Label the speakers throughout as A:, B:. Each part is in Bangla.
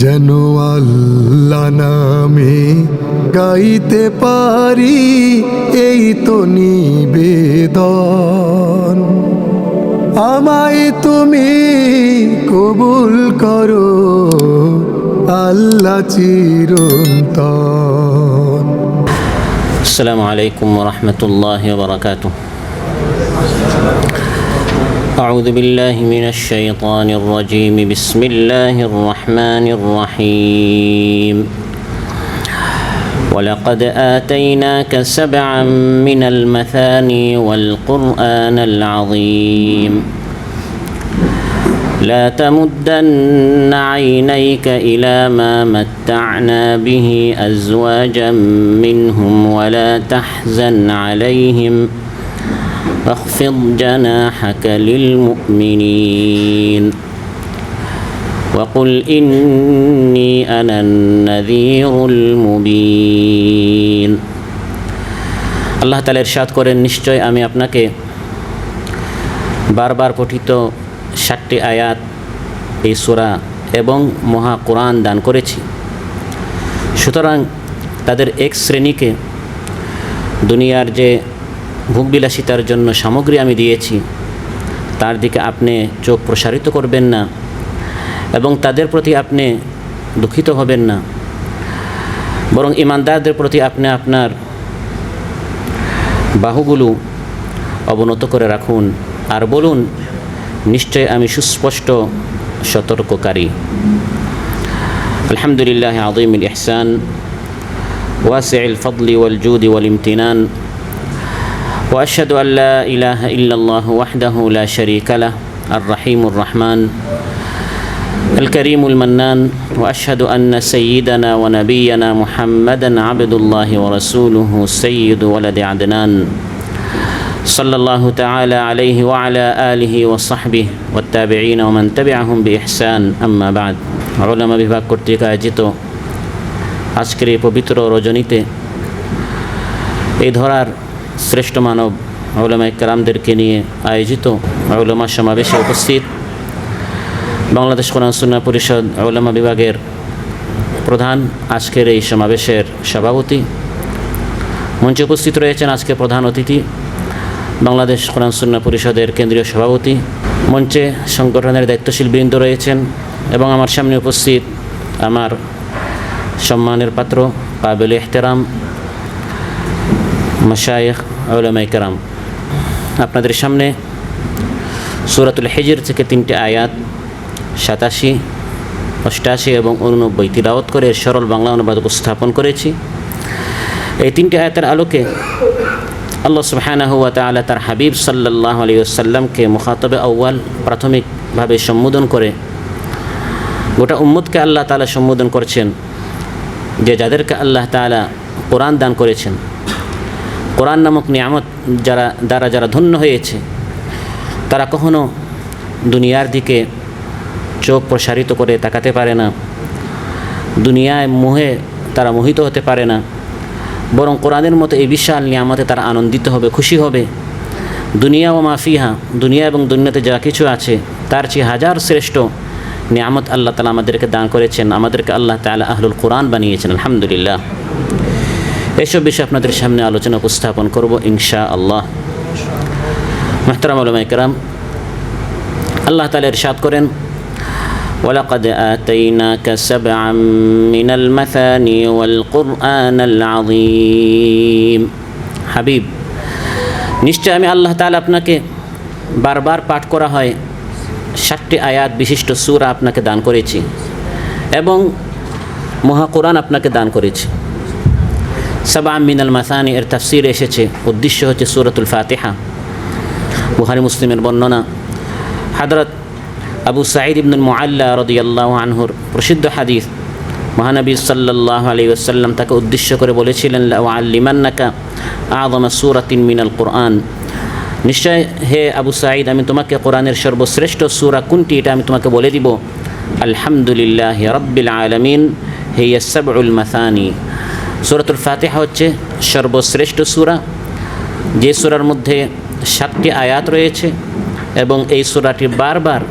A: যেন আল্লাহ নামে গাইতে পারি, এই তো নিবেদন। আমায় তুমি কবুল করো আল্লাহ চিরন্তন।
B: আসসালামু আলাইকুম ওয়া রাহমাতুল্লাহি ওয়া বারাকাতুহু। أعوذ بالله من الشيطان الرجيم. بسم الله الرحمن الرحيم. ولقد آتيناك سبعا من المثاني والقرآن العظيم. لا تمدن عينيك إلى ما متعنا به أزواجا منهم ولا تحزن عليهم واخفض جناحك للمؤمنين وقل إني أنا النذير المبين. আল্লাহ তাআলা ইরশাদ করেন, নিশ্চয় আমি আপনাকে বারবার পঠিত 7টি আয়াত এই সূরা এবং মহা কোরআন দান করেছি। সুতরাং তাদের এক শ্রেণীকে দুনিয়ার যে ভোগবিলাসিতার জন্য সামগ্রী আমি দিয়েছি তার দিকে আপনি চোখ প্রসারিত করবেন না এবং তাদের প্রতি আপনি দুঃখিত হবেন না, বরং ইমানদারদের প্রতি আপনি আপনার বাহুগুলো অবনত করে রাখুন আর বলুন, নিশ্চয় আমি সুস্পষ্ট সতর্ককারী। আলহামদুলিল্লাহ আযীমুল ইহসান ওয়াসিউল ফাদলি ওয়াল জুদি ওয়াল ইমতিনান وأشهد أن لا إله إلا الله وحده لا شريك له الرحيم الرحمن الكريم المنان. وأشهد أن سيدنا ونبينا محمدا عبد الله ورسوله سيد ولد عدنان صلى الله تعالى عليه وعلى آله وصحبه والتابعين ومن تبعهم بإحسان. أما بعد. علماء বিভাগ কর্তৃক আয়োজিত আজকের এই পবিত্র রজনীতে এই ধরার শ্রেষ্ঠ মানব উলামায়ে কেরামদেরকে নিয়ে আয়োজিত উলামা সমাবেশে উপস্থিত বাংলাদেশ কোরআন সুন্নাহ পরিষদ উলামা বিভাগের প্রধান, আজকের এই সমাবেশের সভাপতি, মঞ্চে উপস্থিত রয়েছেন আজকে প্রধান অতিথি বাংলাদেশ কোরআন সুন্নাহ পরিষদের কেন্দ্রীয় সভাপতি, মঞ্চে সংগঠনের দায়িত্বশীল বৃন্দ রয়েছেন এবং আমার সামনে উপস্থিত আমার সম্মানের পাত্র কাবিল ইহতেরাম মাশায়েখ উলামায়ে কেরাম। আপনাদের সামনে সূরাতুল হিজর থেকে 3টি আয়াত 87, 88 এবং 89 তিলাওয়াত করে সরল বাংলা অনুবাদ উপস্থাপন করেছি। এই 3টি আয়াতের আলোকে আল্লাহ সুবহানাহু ওয়া তাআলা তার হাবিব সাল্লাল্লাহু আলাইহি ওয়াসাল্লামকে মুখাতাবে আউয়াল প্রাথমিকভাবে সম্বোধন করে গোটা উম্মতকে আল্লাহ তাআলা সম্বোধন করছেন যে যাদেরকে আল্লাহ তাআলা কোরআন দান করেছেন, কোরআন নামক নিয়ামত যারা ধন্য হয়েছে, তারা কখনো দুনিয়ার দিকে চোখ প্রসারিত করে তাকাতে পারে না, দুনিয়ায় মোহে তারা মোহিত হতে পারে না, বরং কোরআনের মতো এই বিশাল নিয়ামতে তারা আনন্দিত হবে, খুশি হবে। দুনিয়া ও মাফিহা, দুনিয়া এবং দুনিয়াতে যা কিছু আছে তার চেয়ে হাজার শ্রেষ্ঠ নিয়ামত আল্লাহ তাআলা আমাদেরকে দান করেছেন, আমাদেরকে আল্লাহ তাআলা আহলুল কোরআন বানিয়েছেন। আলহামদুলিল্লাহ। এসব বিষয়ে আপনাদের সামনে আলোচনা উপস্থাপন করব ইনশাআল্লাহ। মুহতারাম উলামায়ে কেরাম, আল্লাহ তাআলা ইরশাদ করেন, ওয়ালাকাদ আতাইনাকা সাবআম মিনাল মাসানি ওয়াল কুরআনাল আযীম। হাবিব, নিশ্চয় আমি আল্লাহ তাআলা আপনাকে বারবার পাঠ করা হয় 7টি আয়াত বিশিষ্ট সূরা আপনাকে দান করেছি এবং মহা কোরআন আপনাকে দান করেছি। সাবআম মিনাল মাসানি এর তাফসীর এসেছে, উদ্দেশ্য হচ্ছে সূরাতুল ফাতিহা। বুখারী মুসলিমের বর্ণনা, হযরত আবু সাঈদ ইবনুল মুআল্লা রাদিয়াল্লাহু আনহুর প্রসিদ্ধ হাদিস, মহানবী সাল্লাল্লাহু আলাইহি ওয়াসাল্লাম তাকে উদ্দেশ্য করে বলেছিলেন, লা উআল্লিমান্নাকা আযমা সূরাতিন মিনাল কুরআন। নিশ্চয় হে আবু সাঈদ, আমি তোমাকে কোরআনের সর্বশ্রেষ্ঠ সূরা কোনটি এটা আমি তোমাকে বলে দিব। আলহামদুলিল্লাহি রাব্বিল আলামিন হিয়া সাবউল মাসানি। সূরাতুল ফাতিহা হচ্ছে সর্বশ্রেষ্ঠ সূরা, যে সূরার মধ্যে 7টি আয়াত রয়েছে এবং এই সূরাটি বারবার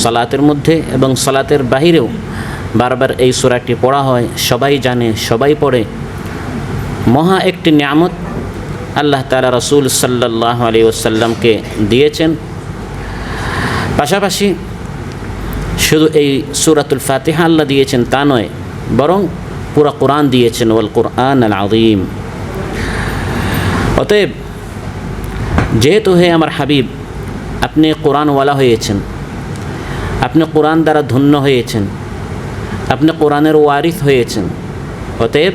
B: সালাতের মধ্যে এবং সালাতের বাহিরেও বারবার এই সূরাটি পড়া হয়, সবাই জানে, সবাই পড়ে। মহা একটি নিয়ামত আল্লাহ তাআলা রাসূল সাল্লাল্লাহু আলাইহি ওয়াসাল্লামকে দিয়েছেন। পাশাপাশি শুধু এই সূরাতুল ফাতিহা আল্লাহ দিয়েছেন তা নয়, বরং পুরা কোরআন দিয়েছেন, ওয়াল কোরআন আল আযীম। অতএব যেহেতু হে আমার হাবিব আপনি কোরআনওয়ালা হয়েছেন, আপনি কোরআন দ্বারা ধন্য হয়েছেন, আপনি কোরআনের ওয়ারিস হয়েছেন, অতএব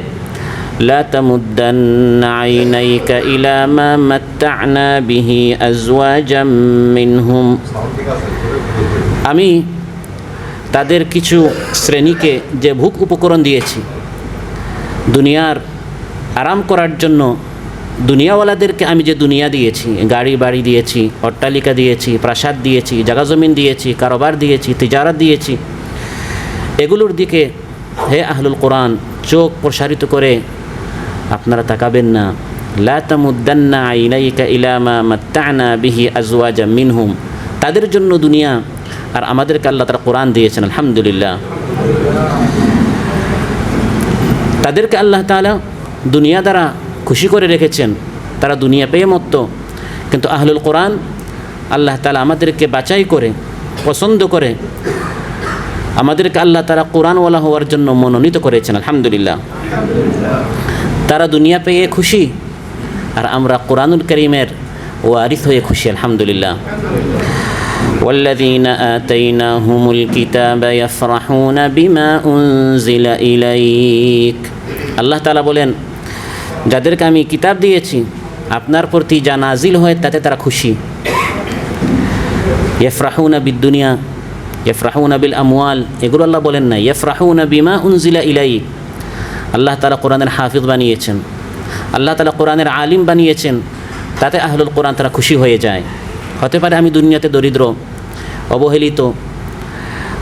B: লা তামুদ্দান্না আইনাইকা ইলা মা মাত্তা'না বিহি আজওয়াজাম মিনহুম, আমি তাদের কিছু শ্রেণীকে যে ভোগ উপকরণ দিয়েছি, দুনিয়ার আরাম করার জন্য দুনিয়াওয়ালাদেরকে আমি যে দুনিয়া দিয়েছি, গাড়ি বাড়ি দিয়েছি, অট্টালিকা দিয়েছি, প্রাসাদ দিয়েছি, জায়গা জমিন দিয়েছি, কারোবার দিয়েছি, তিজারাত দিয়েছি, এগুলোর দিকে হে আহলুল কোরআন চোখ প্রসারিত করে আপনারা তাকাবেন না। লা তামুদ্দান্না আইনাইকা ইলা মা মাত্তা'না বিহি আজওয়াজাম মিনহুম, তাদের জন্য দুনিয়া আর আমাদেরকে আল্লাহ তাআলা কোরআন দিয়েছেন, আলহামদুলিল্লাহ। তাদেরকে আল্লাহ তাআলা দুনিয়া দ্বারা খুশি করে রেখেছেন, তারা দুনিয়া পেয়ে মত্ত। কিন্তু আহলুল কোরআন আল্লাহ তাআলা আমাদেরকে বাছাই করে পছন্দ করে আমাদেরকে আল্লাহ তাআলা কোরআনওয়ালা হওয়ার জন্য মনোনীত করেছেন, আলহামদুলিল্লাহ। তারা দুনিয়া পেয়ে খুশি আর আমরা কোরআনুল কারীমের ওয়ারিস হয়ে খুশি, আলহামদুলিল্লাহ। والذين آتيناهم الكتاب يفرحون بما أنزل إليك, আল্লাহ তাআলা বলেন যাদেরকে আমি কিতাব দিয়েছি আপনার প্রতি যা নাজিল হয় তাতে তারা খুশি। ইয়াফরাহুনা বিদ-দুনিয়া, ইয়াফরাহুনা বিল আমওয়াল, এগুলো আল্লাহ বলেন না। ইয়াফরাহুনা বিমা উনজিলা ইলাইক, আল্লাহ তাআলা কোরআনের হাফিজ বানিয়েছেন, আল্লাহ তাআলা কোরআনের আলিম বানিয়েছেন, তাতে আহলুল কোরআন তারা খুশি হয়ে যায়। হতে পারে আমি দুনিয়াতে দরিদ্র, অবহেলিত,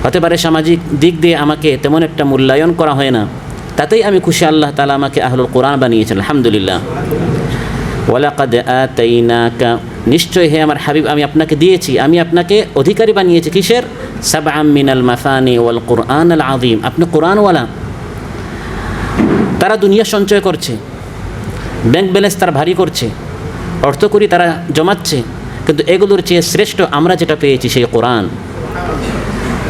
B: হতে পারে সামাজিক দিক দিয়ে আমাকে তেমন একটা মূল্যায়ন করা হয় না, তাতেই আমি খুশি, আল্লাহ তাআলা আমাকে আহলুল কোরআন বানিয়েছেন, আলহামদুলিল্লাহ। ওয়ালাকাদ আতাইনাকা, নিশ্চয় হে আমার হাবিব আমি আপনাকে দিয়েছি, আমি আপনাকে অধিকারী বানিয়েছি কিসের? সাবআম মিনাল মাসানি ওয়াল কোরআন আল আযীম, আপনি কোরআনওয়ালা। তারা দুনিয়া সঞ্চয় করছে, ব্যাংক ব্যালেন্স তারা ভারী করছে, অর্থকড়ি তারা জমাচ্ছে, কিন্তু এগুলোর চেয়ে শ্রেষ্ঠ আমরা যেটা পেয়েছি সেই কোরআন।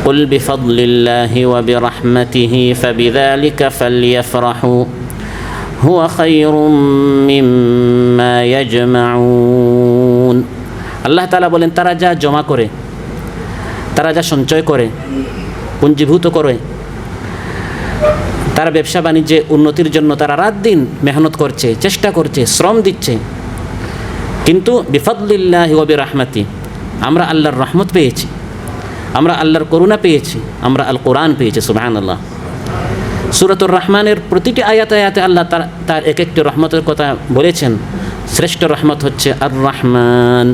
B: কুল বিফাদলিল্লাহি ওয়া বিরহমাতিহি ফাবিযালিকা ফালইফরাহু হুয়া খায়রুম মিম্মা ইয়াজমাউন, আল্লাহ তাআলা বলেন তারা যা জমা করে, তারা যা সঞ্চয় করে, পুঞ্জীভূত করে, তারা ব্যবসা বাণিজ্যে উন্নতির জন্য তারা রাত দিন মেহনত করছে, চেষ্টা করছে, শ্রম দিচ্ছে, কিন্তু বিফাদলিল্লাহি ওয়া বিরহমাতি, আমরা আল্লাহর রহমত পেয়েছি, আমরা আল্লাহর করুণা পেয়েছি, আমরা আল কোরআন পেয়েছি, সুবহানাল্লাহ। সূরাতুর রহমানের প্রতিটি আয়াতে আয়াতে আল্লাহ তার এক একটি রহমতের কথা বলেছেন। শ্রেষ্ঠ রহমত হচ্ছে আর রহমান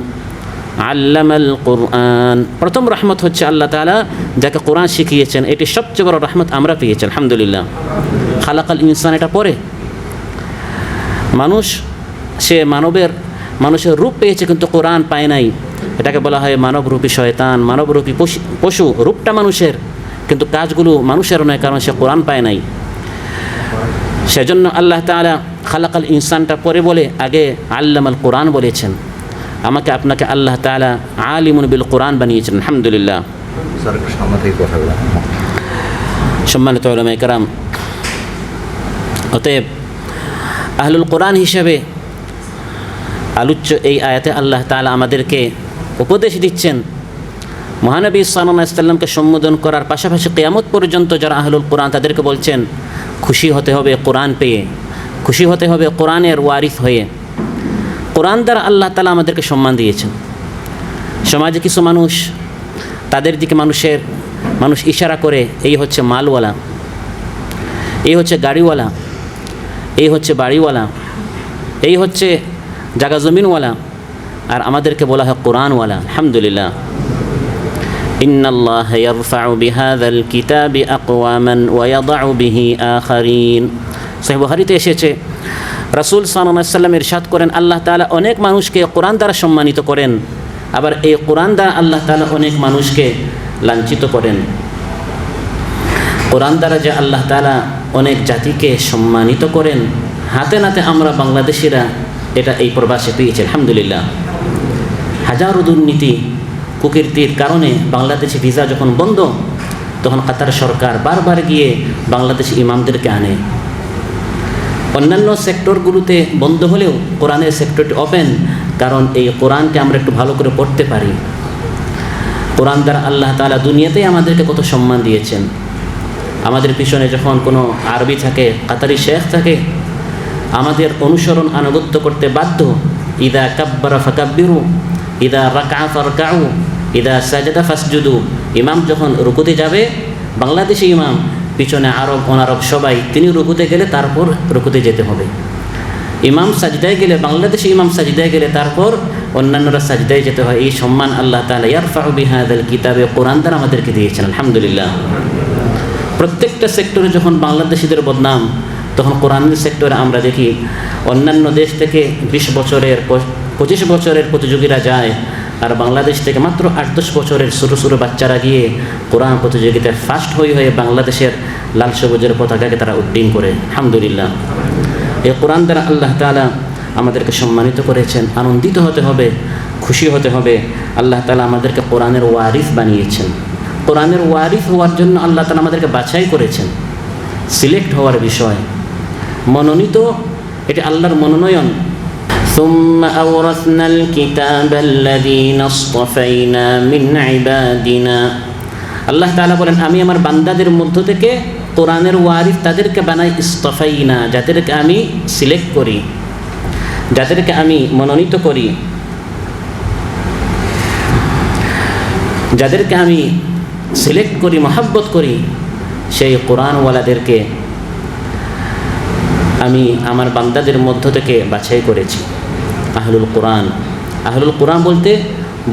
B: আল্লামাল কোরআন, প্রথম রহমত হচ্ছে আল্লাহ তাআলা যাকে কোরআন শিখিয়েছেন, এটি সবচেয়ে বড় রহমত আমরা পেয়েছি, আলহামদুলিল্লাহ। খালাকাল ইনসান, এটা পরে মানুষ, সে মানুষের রূপ পেয়েছে কিন্তু কোরআন পায় নাই, এটাকে বলা হয় মানবরূপী শয়তান, মানবরূপী পশু। রূপটা মানুষের কিন্তু কাজগুলো মানুষের নয়, কারণ সে কোরআন পায় নাই। সেজন্য আল্লাহ তাআলা খালাকাল ইনসানটা পরে বলে আগে আল্লামাল কোরআন বলেছেন। আমাকে আপনাকে আল্লাহ তাআলা আলিমুন বিল কোরআন বানিয়েছেন, আলহামদুলিল্লাহ। সম্মানিত উলামায়ে কেরাম, অতএব আহলুল কোরআন হিসেবে আলোচ্য এই আয়াতে আল্লাহ তাআলা আমাদেরকে উপদেশ দিচ্ছেন মহানবী সাল্লাল্লাহু আলাইহি ওয়াসাল্লামকে সম্বোধন করার পাশাপাশি কিয়ামত পর্যন্ত যারা আহলুল কোরআন তাদেরকে বলছেন খুশি হতে হবে কোরআন পেয়ে, খুশি হতে হবে কোরআনের ওয়ারিস হয়ে। কোরআন দ্বারা আল্লাহ তাআলা আমাদেরকে সম্মান দিয়েছেন। সমাজে কিছু মানুষ, তাদের দিকে মানুষ ইশারা করে, এই হচ্ছে মালওয়ালা, এই হচ্ছে গাড়িওয়ালা, এই হচ্ছে বাড়িওয়ালা, এই হচ্ছে জায়গা জমিনওয়ালা, আর আমাদেরকে বলা হয় কোরআনওয়ালা, আলহামদুলিল্লাহ। ইন্নাল্লাহা ইয়ারফাউ বিহাযাল কিতাবি আকওয়ামান ওয়া ইয়াদউ বিহি আখারিন, সহিহ বুখারীতে এসেছে রাসূল সাল্লাল্লাহু আলাইহি ওয়াসাল্লাম ইরশাদ করেন আল্লাহ তাআলা অনেক মানুষকে কোরআন দ্বারা সম্মানিত করেন, আবার এই কোরআন দ্বারা আল্লাহ তাআলা অনেক মানুষকে লাঞ্ছিত করেন। কোরআন দ্বারা যে আল্লাহ তাআলা অনেক জাতিকে সম্মানিত করেন, হাতে নাতে আমরা বাংলাদেশিরা এটা এই প্রবাসে পেয়েছি আলহামদুলিল্লাহ। হাজারো দুর্নীতি কুকীর্তির কারণে বাংলাদেশে ভিসা যখন বন্ধ, তখন কাতার সরকার বারবার গিয়ে বাংলাদেশি ইমামদেরকে আনে। অন্যান্য সেক্টরগুলোতে বন্ধ হলেও কোরআনের সেক্টরটি ওপেন, কারণ এই কোরআনকে আমরা একটু ভালো করে পড়তে পারি। কোরআন দ্বারা আল্লাহ তাআলা দুনিয়াতেই আমাদেরকে কত সম্মান দিয়েছেন। আমাদের পিছনে যখন কোনো আরবি থাকে, কাতারি শেখ থাকে, আমাদের অনুসরণ আনুগত্য করতে বাধ্য। ইদা কাব্বারা ফাকাব্বিরু, ইদা রাকা ফারকাউ, ইদা সাজাদা ফাসজুদু। ইমাম যখন রুকুতে যাবে, বাংলাদেশি ইমাম, পিছনে আরব অনারব সবাই, তিনি রুকুতে গেলে তারপর রুকুতে যেতে হবে। ইমাম সাজদায় গেলে, বাংলাদেশি ইমাম সাজদায় গেলে তারপর অন্যান্যরা সাজদায় যেতে হয়। এই সম্মান আল্লাহ তাআলা ইয়ারফাউ বিহাযাল কিতাবে, কোরআন দ্বারা আমাদেরকে দিয়েছেন আলহামদুলিল্লাহ। প্রত্যেকটা সেক্টরে যখন বাংলাদেশিদের বদনাম, তখন কোরআনের সেক্টরে আমরা দেখি অন্যান্য দেশ থেকে 20 বছরের 25 বছরের প্রতিযোগীরা যায়, আর বাংলাদেশ থেকে মাত্র 8-10 বছরের ছোটো ছোটো বাচ্চারা গিয়ে কোরআন প্রতিযোগিতায় ফার্স্ট হয়ে বাংলাদেশের লাল সবুজের পতাকাকে তারা উড্ডীন করে আলহামদুলিল্লাহ। এই কোরআন দ্বারা আল্লাহ তাআলা আমাদেরকে সম্মানিত করেছেন। আনন্দিত হতে হবে, খুশি হতে হবে। আল্লাহ তাআলা আমাদেরকে কোরআনের ওয়ারিস বানিয়েছেন। কোরআনের ওয়ারিস হওয়ার জন্য আল্লাহ তাআলা আমাদেরকে বাছাই করেছেন। সিলেক্ট হওয়ার বিষয়, মনোনীত, এটা আল্লাহর মনোনয়ন। ثم أورثنا الكتاب الذين اصطفينا من عبادنا। আল্লাহ তাআলা বলেন, আমি আমার বান্দাদের মধ্য থেকে কোরআনের ওয়ারিস তাদেরকে বানাই, ইসতাফাইনা, যাদেরকে আমি সিলেক্ট করি, যাদেরকে আমি মনোনীত করি, যাদেরকে আমি সিলেক্ট করি, মহাব্বত করি, সেই কোরআনওয়ালাদেরকে আমি আমার বান্দাদের মধ্য থেকে বাছাই করেছি। আহলুল কোরআন, আহলুল কোরআন বলতে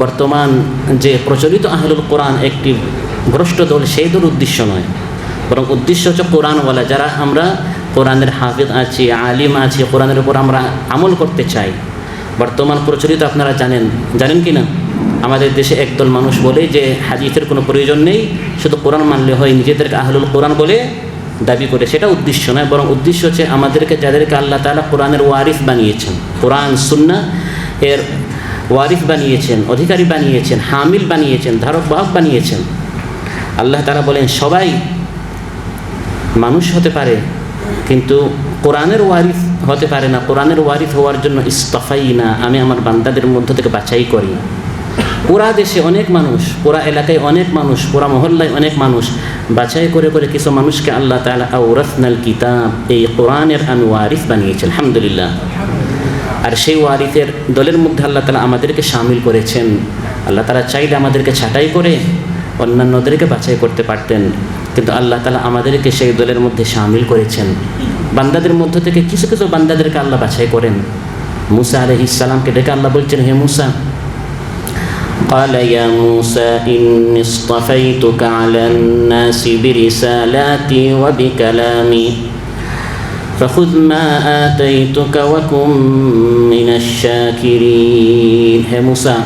B: বর্তমান যে প্রচলিত আহলুল কোরআন একটি ভ্রষ্ট দল, সেই দল উদ্দেশ্য নয়, বরং উদ্দেশ্য হচ্ছে কোরআনওয়ালা, যারা আমরা কোরআনের হাফিজ আছি, আলিম আছি, কোরআনের উপর আমরা আমল করতে চাই। বর্তমান প্রচলিত আপনারা জানেন কি না, আমাদের দেশে একদল মানুষ বলে যে হাদিসের কোনো প্রয়োজন নেই, শুধু কোরআন মানলে হয়, নিজেদেরকে আহলুল কোরআন বলে দাবি করে। সেটা উদ্দেশ্য নয়, বরং উদ্দেশ্য হচ্ছে আমাদেরকে, যাদেরকে আল্লাহ তাআলা কোরআনের ওয়ারিস বানিয়েছেন, কোরআন সুন্নাহ এর ওয়ারিস বানিয়েছেন, অধিকারী বানিয়েছেন, হামিল বানিয়েছেন, ধারক বাহক বানিয়েছেন। আল্লাহ তাআলা বলেন সবাই মানুষ হতে পারে, কিন্তু কোরআনের ওয়ারিস হতে পারে না। কোরআনের ওয়ারিস হওয়ার জন্য ইসতাফাইনা, আমি আমার বান্দাদের মধ্য থেকে বাছাই করি। পুরা দেশে অনেক মানুষ, পুরা এলাকায় অনেক মানুষ, পুরা মহল্লায় অনেক মানুষ, বাছাই করে করে কিছু মানুষকে আল্লাহ তাআলা আওরাসনাল কিতাব, এই কোরআনের আমি ওয়ারিস বানিয়েছেন আলহামদুলিল্লাহ। আর সেই ওয়ারিসের দলের মধ্যে আল্লাহ তাআলা আমাদেরকে শামিল করেছেন। আল্লাহ তাআলা চাইলে আমাদেরকে ছাঁটাই করে অন্যান্যদেরকে বাছাই করতে পারতেন, কিন্তু আল্লাহ তাআলা আমাদেরকে সেই দলের মধ্যে শামিল করেছেন। বান্দাদের মধ্য থেকে কিছু কিছু বান্দাদেরকে আল্লাহ বাছাই করেন। মুসা আলাইহিস সালামকে ডেকে আল্লাহ বলছেন, হে মুসা, قال يا موسى إني اصطفيتك على الناس برسالاتي وبكلامي فخذ ما آتيتك وكن من الشاكرين। হে মুসা,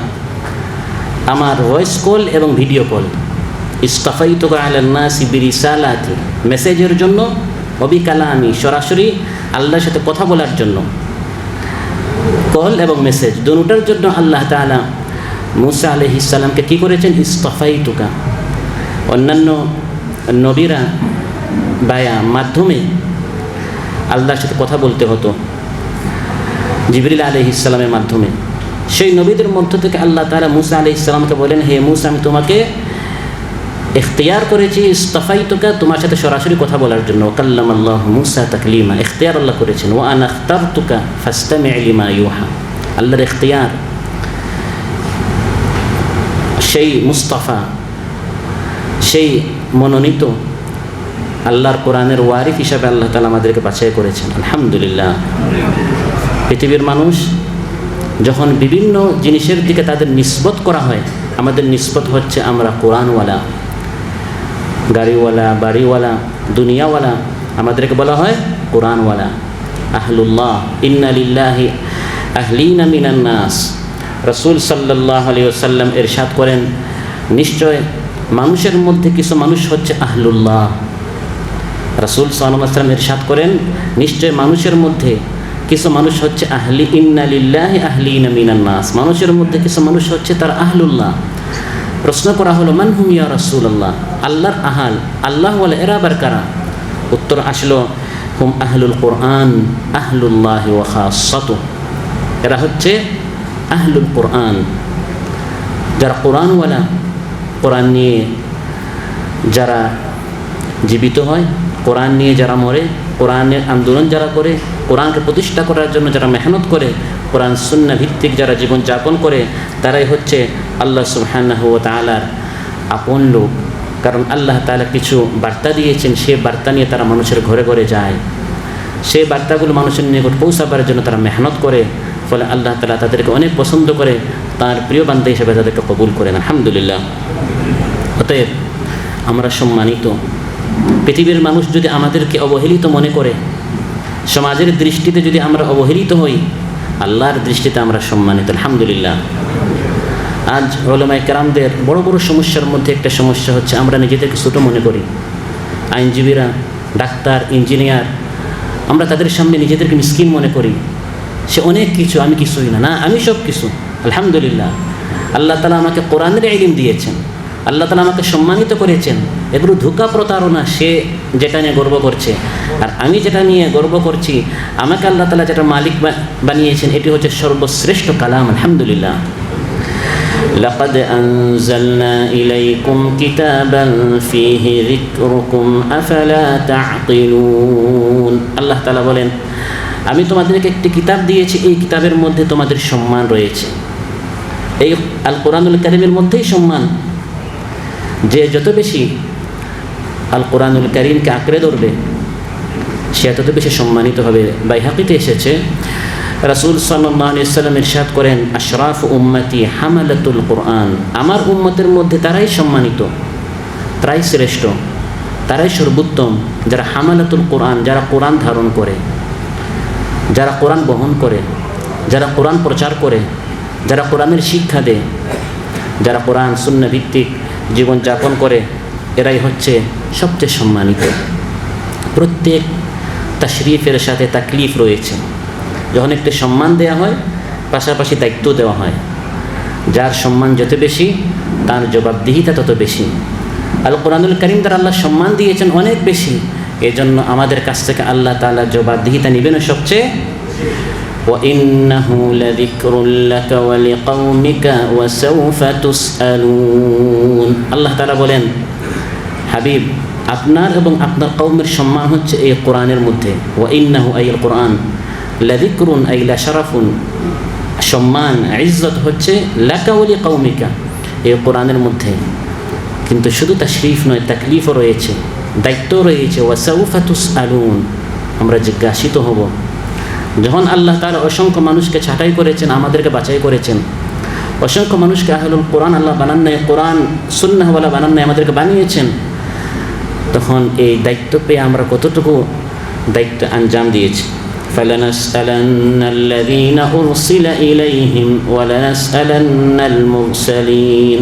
B: আমার ভয়েস কল এবং ভিডিও কল, ইসতাফাইতুকা আলান নাসি বিরিসালাতি, মেসেজের জন্য, ওবিকালামি, সরাসরি আল্লাহর সাথে কথা বলার জন্য, কল এবং মেসেজ দুটোর জন্য আল্লাহ তাআলা মুসা আলাইহিস সালামকে কী করেছেন, ইসতাফাইতুকা। অন্যান্য নবীরা বায়া মাধ্যমে আল্লাহর সাথে কথা বলতে হতো, জিবরিল আলাইহিস সালামের মাধ্যমে। সেই নবীদের মধ্য থেকে আল্লাহ তাআলা মুসা আলাইহিস সালামকে বলেন, হে মুসা, আমি তোমাকে ইখতিয়ার করেছি, ইসতাফাইতুকা, তোমার সাথে সরাসরি কথা বলার জন্য। কাল্লামাল্লাহু মুসা তাকলিমা, ইখতিয়ার আল্লাহ করেছেন। ওয়া আনা ইখতারতুকা ফাসতামি' লিমা ইউহা, আল্লাহর ইখতিয়ার। সেই মুস্তাফা, সেই মনোনীত আল্লাহর কোরআনের ওয়ারিস হিসাবে আল্লাহ তাআলা আমাদেরকে বাছাই করেছেন আলহামদুলিল্লাহ। পৃথিবীর মানুষ যখন বিভিন্ন জিনিসের দিকে তাদের নিসবত করা হয়, আমাদের নিসবত হচ্ছে আমরা কোরআনওয়ালা, গাড়িওয়ালা, বাড়িওয়ালা, দুনিয়াওয়ালা, আমাদেরকে বলা হয় কোরআনওয়ালা, আহলুল্লাহ। ইন্না লিল্লাহি আহলিনা মিনান নাস। রাসূল সাল্লাল্লাহু আলাইহি ওয়াসাল্লাম ইরশাদ করেন, নিশ্চয় মানুষের মধ্যে কিছু মানুষ হচ্ছে আহলুল্লাহ, রাসূল সাল্লাল্লাহু আলাইহি ওয়াসাল্লাম ইরশাদ করেন, নিশ্চয় মানুষের মধ্যে কিছু মানুষ হচ্ছে আহলি ইন্না লিল্লাহি আহলিনা মিনান নাস, মানুষের মধ্যে কিছু মানুষ হচ্ছে তার আহলুল্লাহ। প্রশ্ন করা হলো, মান হুম ইয়া রাসূলুল্লাহ, আল্লাহর আহাল, আল্লাহ বলে এরা আবার কারা? উত্তর আসলো, হুম আহলুল কোরআন আহলুল্লাহি ওয়া খাসাতুহু, এরা হচ্ছে আহলুল কোরআন, যারা কোরআনওয়ালা, কোরআন নিয়ে যারা জীবিত হয়, কোরআন নিয়ে যারা মরে, কোরআনের আন্দোলন যারা করে, কোরআনকে প্রতিষ্ঠা করার জন্য যারা মেহনত করে, কোরআন সুন্নাহ ভিত্তিক যারা জীবনযাপন করে, তারাই হচ্ছে আল্লাহ সুবহানাহু ওয়া তাআলার আপন লোক। কারণ আল্লাহ তাআলা কিছু বার্তা দিয়েছেন, সে বার্তা নিয়ে তারা মানুষের ঘরে ঘরে যায়, সেই বার্তাগুলো মানুষের নিকট পৌঁছাবার জন্য তারা মেহনত করে, ফলে আল্লাহ তাআলা তাদেরকে অনেক পছন্দ করে, তার প্রিয় বান্দা হিসেবে তাদেরকে কবুল করেন, আলহামদুলিল্লাহ। অতএব আমরা সম্মানিত। পৃথিবীর মানুষ যদি আমাদেরকে অবহেলিত মনে করে, সমাজের দৃষ্টিতে যদি আমরা অবহেলিত হই, আল্লাহর দৃষ্টিতে আমরা সম্মানিত, আলহামদুলিল্লাহ। আজ উলামায়ে কেরামদের বড় বড় সমস্যার মধ্যে একটা সমস্যা হচ্ছে আমরা নিজেদেরকে ছোটো মনে করি। আইনজীবীরা, ডাক্তার, ইঞ্জিনিয়ার, আমরা তাদের সামনে নিজেদেরকে মিসকিন মনে করি, সে অনেক কিছু, আমি কিছুই না, না আমি সব কিছু। আলহামদুলিল্লাহ, আল্লাহ তাআলা আমাকে কোরআনের ইলম দিয়েছেন, আল্লাহ তাআলা আমাকে সম্মানিত করেছেন। এগুলো ধোঁকা, প্রতারণা। সে যেটা নিয়ে গর্ব করছে আর আমি যেটা নিয়ে গর্ব করছি, আমাকে আল্লাহ তাআলা যেটা মালিক বানিয়েছেন, এটি হচ্ছে সর্বশ্রেষ্ঠ কালাম, আলহামদুলিল্লাহ। লাকাদ আনজালনা ইলাইকুম কিতাবান ফীহি যিকরুকুম আফালা তা'কিলুন। আল্লাহ তাআলা বলেন, আমি তোমাদেরকে একটি কিতাব দিয়েছি, এই কিতাবের মধ্যে তোমাদের সম্মান রয়েছে। এই আল কোরআনুল কারীমের মধ্যেই সম্মান। যে যত বেশি আল কোরআনুল কারীমকে আঁকড়ে ধরবে, সে তত বেশি সম্মানিত হবে। বাইহাকিতে এসেছে, রাসূল সাল্লাল্লাহু আলাইহি ওয়াসাল্লাম ইরশাদ করেন, আশরাফু উম্মতি হামালাতুল কোরআন, আমার উম্মতের মধ্যে তারাই সম্মানিত, তারাই শ্রেষ্ঠ, তারাই সর্বোত্তম যারা হামালাতুল কোরআন, যারা কোরআন ধারণ করে, যারা কোরআন বহন করে, যারা কোরআন প্রচার করে, যারা কোরআনের শিক্ষা দেয়, যারা কোরআন সুন্নাহ ভিত্তিক জীবনযাপন করে, এরাই হচ্ছে সবচেয়ে সম্মানিত। প্রত্যেক তাশরীফের সাথে তাকলিফ রয়েছে। যখন একটি সম্মান দেওয়া হয়, পাশাপাশি দায়িত্ব দেওয়া হয়। যার সম্মান যত বেশি, তার জবাবদিহিতা তত বেশি। আল কোরআনুল কারীম দ্বারা আল্লাহ সম্মান দিয়েছেন অনেক বেশি, এজন্য আমাদের কাছ থেকে আল্লাহ তাআলা জবাবদিহিতা নেবেন সবচেয়ে। وَإِنَّهُ لَذِكْرٌ لَكَ وَلِقَوْمِكَ وَسَوْفَ تُسْأَلُونَ। আল্লাহ তাআলা বলেন, হাবিব, আপনার এবং আপনার কওমের সম্মান হচ্ছে এই কোরআনের মধ্যে। ওয়াইন্নাহু আইল কোরআন লাযিকরুন আই লাশরাফুন, সম্মান ইজ্জত হচ্ছে লাকা ওয়া লিকাওমিকা, এই কোরআনের মধ্যে। কিন্তু শুধু তাশরীফ নয়, তাকলিফও রয়েছে, দায়িত্ব রয়েছে। ওয়াসাউফা তুসআলুন, আমরা জিজ্ঞাসিত হব। যখন আল্লাহ তাআলা অসংখ্য মানুষকে ছাঁটাই করেছেন, আমাদেরকে বাছাই করেছেন, অসংখ্য মানুষকে আহলুল কোরআন আল্লাহ বানান নাই, কোরআন সুন্নাহওয়ালা বানান নাই, আমাদেরকে বানিয়েছেন, তখন এই দায়িত্ব পেয়ে আমরা কতটুকু দায়িত্ব আঞ্জাম দিয়েছি। ফালানাসআলান্নাল্লাযীনা উরসিলা ইলাইহিম ওয়া লানাসআলান্নাল মুরসালিন।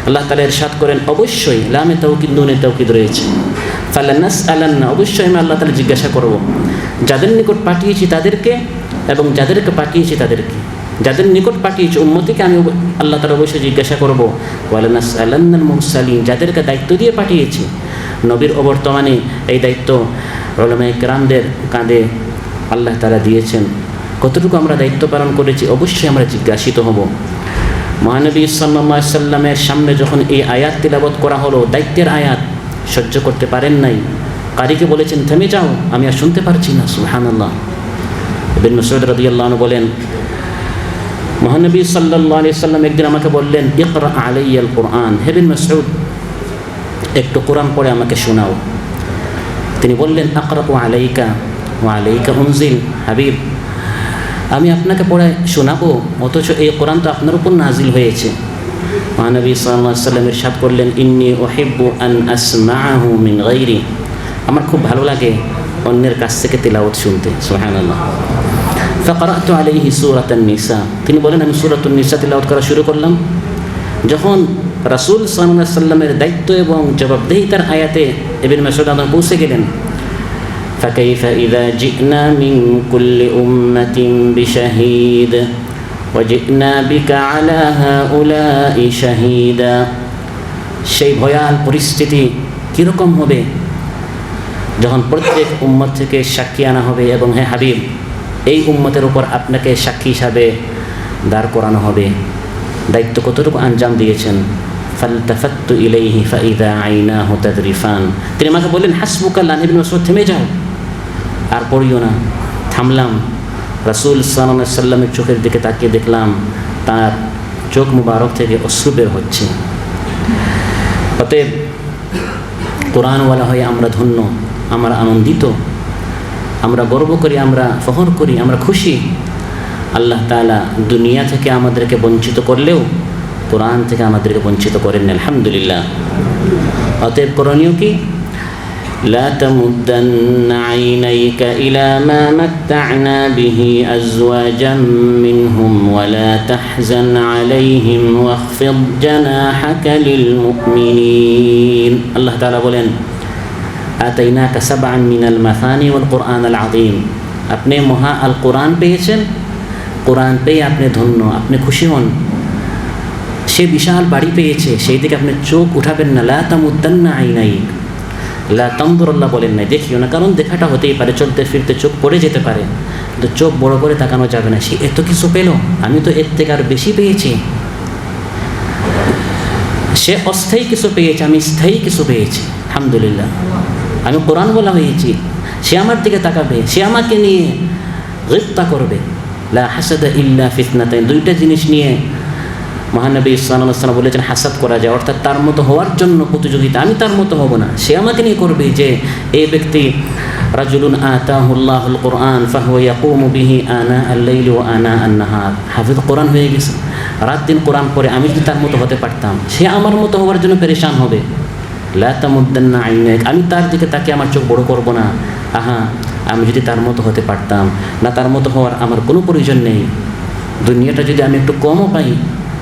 B: আল্লাহ তাআলা ইরশাদ করেন, অবশ্যই, লামে তাওকীদ নুনে তাওকীদ রয়েছে। ফালানাসআলান্না, অবশ্যই আমি আল্লাহ তাআলা জিজ্ঞাসা করব যাদের নিকট পাঠিয়েছি তাদেরকে, এবং যাদেরকে পাঠিয়েছি তাদেরকে। যাদের নিকট পাঠিয়েছি উম্মতিকে আমি আল্লাহ তাআলা অবশ্যই জিজ্ঞাসা করব। ওয়া লানাসআলান্নাল মুরসালিন, যাদেরকে দায়িত্ব দিয়ে পাঠিয়েছি। নবীর অবর্তমানে এই দায়িত্ব উলামায়ে কেরামদের কাঁধে আল্লাহ তাআলা দিয়েছেন। কতটুকু আমরা দায়িত্ব পালন করেছি, অবশ্যই আমরা জিজ্ঞাসিত হব। মহানবী সাল্লাল্লাহু আলাইহি সাল্লামের সামনে যখন এই আয়াত তিলাওয়াত করা হলো, দায়িত্বের আয়াত, সহ্য করতে পারেন নাই, কারিকে বলেছেন, থেমে যাও, আমি আর শুনতে পারছি না। সুবহানাল্লাহ। ইবনে মাসউদ রাদিয়াল্লাহু আনহু বলেন, মহানবী সাল্লাল্লাহু আলাইহি সাল্লাম একদিন আমাকে বললেন, ইকরা আলাইয়াল কোরআন, হে ইবনে মাসউদ, একটু কোরআন পড়ে আমাকে শোনাও। তিনি বললেন, আকরাউ আলাইকা ওয়া আলাইকা উনজিল, হাবিব, আমি আপনাকে পড়ে শোনাবো, অথচ এই কোরআন তো আপনার উপর নাজিল হয়েছে। মহানবী সাল্লাল্লাহু আলাইহি সাল্লাম ইরশাদ করলেন, ইন্নী উহিব্বু আন আসমাআহু মিন গায়রি, আমার খুব ভালো লাগে অন্যের কাছ থেকে তিলাওয়াত শুনতে। সুবহানাল্লাহ। ফাকরাতু আলাইহি সূরাতান নিসা, তিনি বলেন, আমি সূরাতুন নিসা তিলাওয়াত করা শুরু করলাম। যখন রাসূল সাল্লাল্লাহু আলাইহি সাল্লামের দায়িত্ব এবং জবাবদিহিতার আয়াতে ইবনে মাসউদ পৌঁছে গেলেন, فكيف إذا جئنا من كل أمة بشهيد وجئنا بك على هؤلاء شهيدا সেই ভয়াল পরিস্থিতি কীরকম হবে যখন প্রত্যেক উম্মত থেকে সাক্ষী আনা হবে এবং হে হাবিব এই উম্মতের উপর আপনাকে সাক্ষী হিসাবে দাঁড় করানো হবে। দায়িত্ব কতটুকু আঞ্জাম দিয়েছেন। ফালতাফাত্তু ইলাইহি ফাইদা আইনাহু তাদরিফান। তিনি আমাকে বললেন হাসবুকা আল্লাহ ইবনে মাসউদ, থেমে যাও, আর পড়িও না। থামলাম। রাসূল সাল্লাল্লাহু আলাইহি সাল্লামের চোখের দিকে তাকিয়ে দেখলাম তার চোখ মুবারক থেকে অশ্রু বের হচ্ছে। অতএব কোরআনওয়ালা হয়ে আমরা ধন্য, আমরা আনন্দিত, আমরা গর্ব করি, আমরা ফখর করি, আমরা খুশি। আল্লাহ তাআলা দুনিয়া থেকে আমাদেরকে বঞ্চিত করলেও কোরআন থেকে আমাদেরকে বঞ্চিত করেন, আলহামদুলিল্লাহ। অতএব করণীয় কি? লা তামুদ্দান্না আইনাইকা ইলা মা মাত্তা'না বিহি আজওয়াজাম মিনহুম ওয়া লা তাহজান আলাইহিম ওয়াখফিদ জানাহাকা লিল মুমিনিন। আল্লাহ তাআলা বলেন আতাইনাকা সাবআন মিনাল মাসানি ওয়াল কুরআনাল আযীম। আপনি মহা আল কোরআন পেয়েছেন, কোরআন পেয়ে আপনি ধন্য, আপনি খুশি হন। সে বিশাল বাড়ি পেয়েছে, সেই দিকে আপনি চোখ উঠাবেন না। লা তামুদ্দান্না আইনাইক, লা তানজুর, আল্লাহ বলেন নাই দেখিও না, কারণ দেখাটা হতেই পারে, চলতে ফিরতে চোখ পড়ে যেতে পারে, কিন্তু চোখ বড় করে তাকানো যাবে না। সে এত কিছু পেল, আমি তো এর থেকে আর বেশি পেয়েছি। সে অস্থায়ী কিছু পেয়েছে, আমি স্থায়ী কিছু পেয়েছি, আলহামদুলিল্লাহ। আমি কোরআন বলা হয়েছি, সে আমার দিকে তাকাবে, সে আমাকে নিয়ে গিবতা করবে। লা হাসাদা ইল্লা ফিতনাতাইন, দুইটা জিনিস নিয়ে মহানবী সাল্লাল্লাহু আলাইহি ওয়াসাল্লাম বলেছেন হাসাদ করা যায়, অর্থাৎ তার মতো হওয়ার জন্য প্রতিযোগিতা। আমি তার মতো হব না, সে আমাকে নিয়ে করবে যে এই ব্যক্তি রাজুলুন আতাহুল্লাহুল কুরআন ফাহুয়া ইয়াকুমু বিহি আনা আল-লাইলি ওয়া আনা আন-নাহার। হাফিজ কোরআন হয়ে গেছে, রাত দিন কোরআন পড়ে, আমি যদি তার মতো হতে পারতাম, সে আমার মতো হওয়ার জন্য পেরেশান হবে। লা তামুদ্দান্না আইনাক, আমি তার দিকে তাকিয়ে আমার চোখ বড় করব না। আহা, আমি যদি তার মতো হতে পারতাম না, তার মতো হওয়ার আমার কোনো প্রয়োজন নেই। দুনিয়াটা যদি আমি একটু কমও পাই,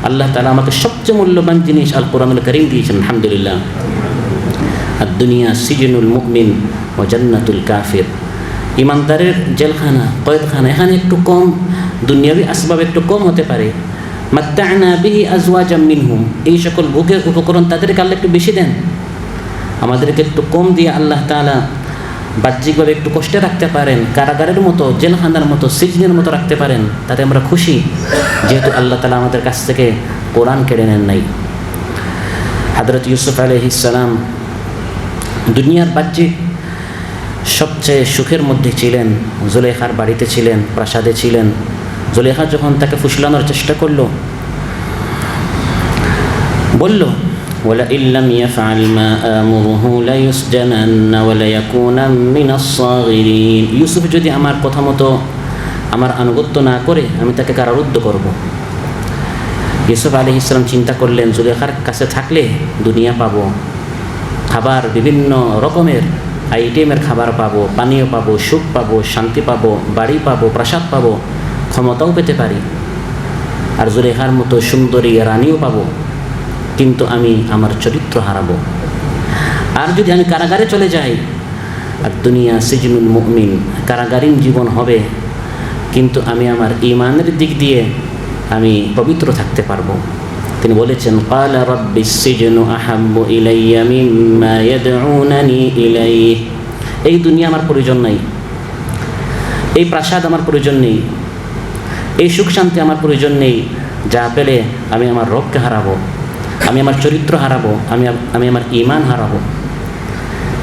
B: আল্লাহ তাআলা আমাকে সবচেয়ে মূল্যবান জিনিস আল কোরআনুল কারীম দিয়েছেন, আলহামদুলিল্লাহ। আর দুনিয়া সিজনুল মুমিন ওয়া জান্নাতুল কাফির, ইমানদারের জেলখানা, কয়েদখানা। এখানে একটু কম দুনিয়াবি আসবাব একটু কম হতে পারে। মাত্তা'না বিহি আজওয়াজাম মিনহুম, এই সকল ভোগের উপকরণ তাদেরকে আল্লাহ একটু বেশি দেন, আমাদেরকে একটু কম দিয়ে আল্লাহ তাআলা বাহ্যিকভাবে একটু কষ্টে রাখতে পারেন, কারাগারের মতো, জেলখানার মতো, সিজনের মতো রাখতে পারেন, তাতে আমরা খুশি, যেহেতু আল্লাহ তাআলা আমাদের কাছ থেকে কোরআন কেড়ে নেন নাই। হযরত ইউসুফ আলাইহিস সালাম দুনিয়ার বাহ্যিক সবচেয়ে সুখের মধ্যে ছিলেন, জুলেখার বাড়িতে ছিলেন, প্রাসাদে ছিলেন। জুলেখা যখন তাকে ফুসলানোর চেষ্টা করলো, বলল ওয়ালাইন লাম ইয়াফআল মা আমুরুহু লায়ুসজানান্না ওয়া লায়াকুনা মিনাস সাগিরিন। ইউসুফ যদি আমার কথা মতো আমার আনুগত্য না করে, আমি তাকে কারারুদ্ধ করব। ইউসুফ আলাইহিস সালাম চিন্তা করলেন, জুলেখার কাছে থাকলে দুনিয়া পাবো, খাবার বিভিন্ন রকমের আইটেমের খাবার পাবো, পানীয় পাবো, সুখ পাবো, শান্তি পাবো, বাড়ি পাবো, প্রাসাদ পাবো, ক্ষমতাও পেতে পারি, আর জুলেখার মতো সুন্দরী রানীও পাবো, কিন্তু আমি আমার চরিত্র হারাবো। আর যদি আমি কারাগারে চলে যাই, আর দুনিয়া সিজনুল মুমিন, কারাগারিন জীবন হবে, কিন্তু আমি আমার ঈমানের দিক দিয়ে আমি পবিত্র থাকতে পারবো। তিনি বলেছেন ক্বালা রাব্বিস সিজনু আহাব্বু ইলাইয়া মিম্মা ইয়াদউনানি ইলাইহি। এই দুনিয়া আমার প্রয়োজন নাই, এই প্রাসাদ আমার প্রয়োজন নেই, এই সুখ শান্তি আমার প্রয়োজন নেই। যা পেলে আমি আমার রবকে হারাবো, আমি আমার চরিত্র হারাবো, আমি আমার ঈমান হারাবো।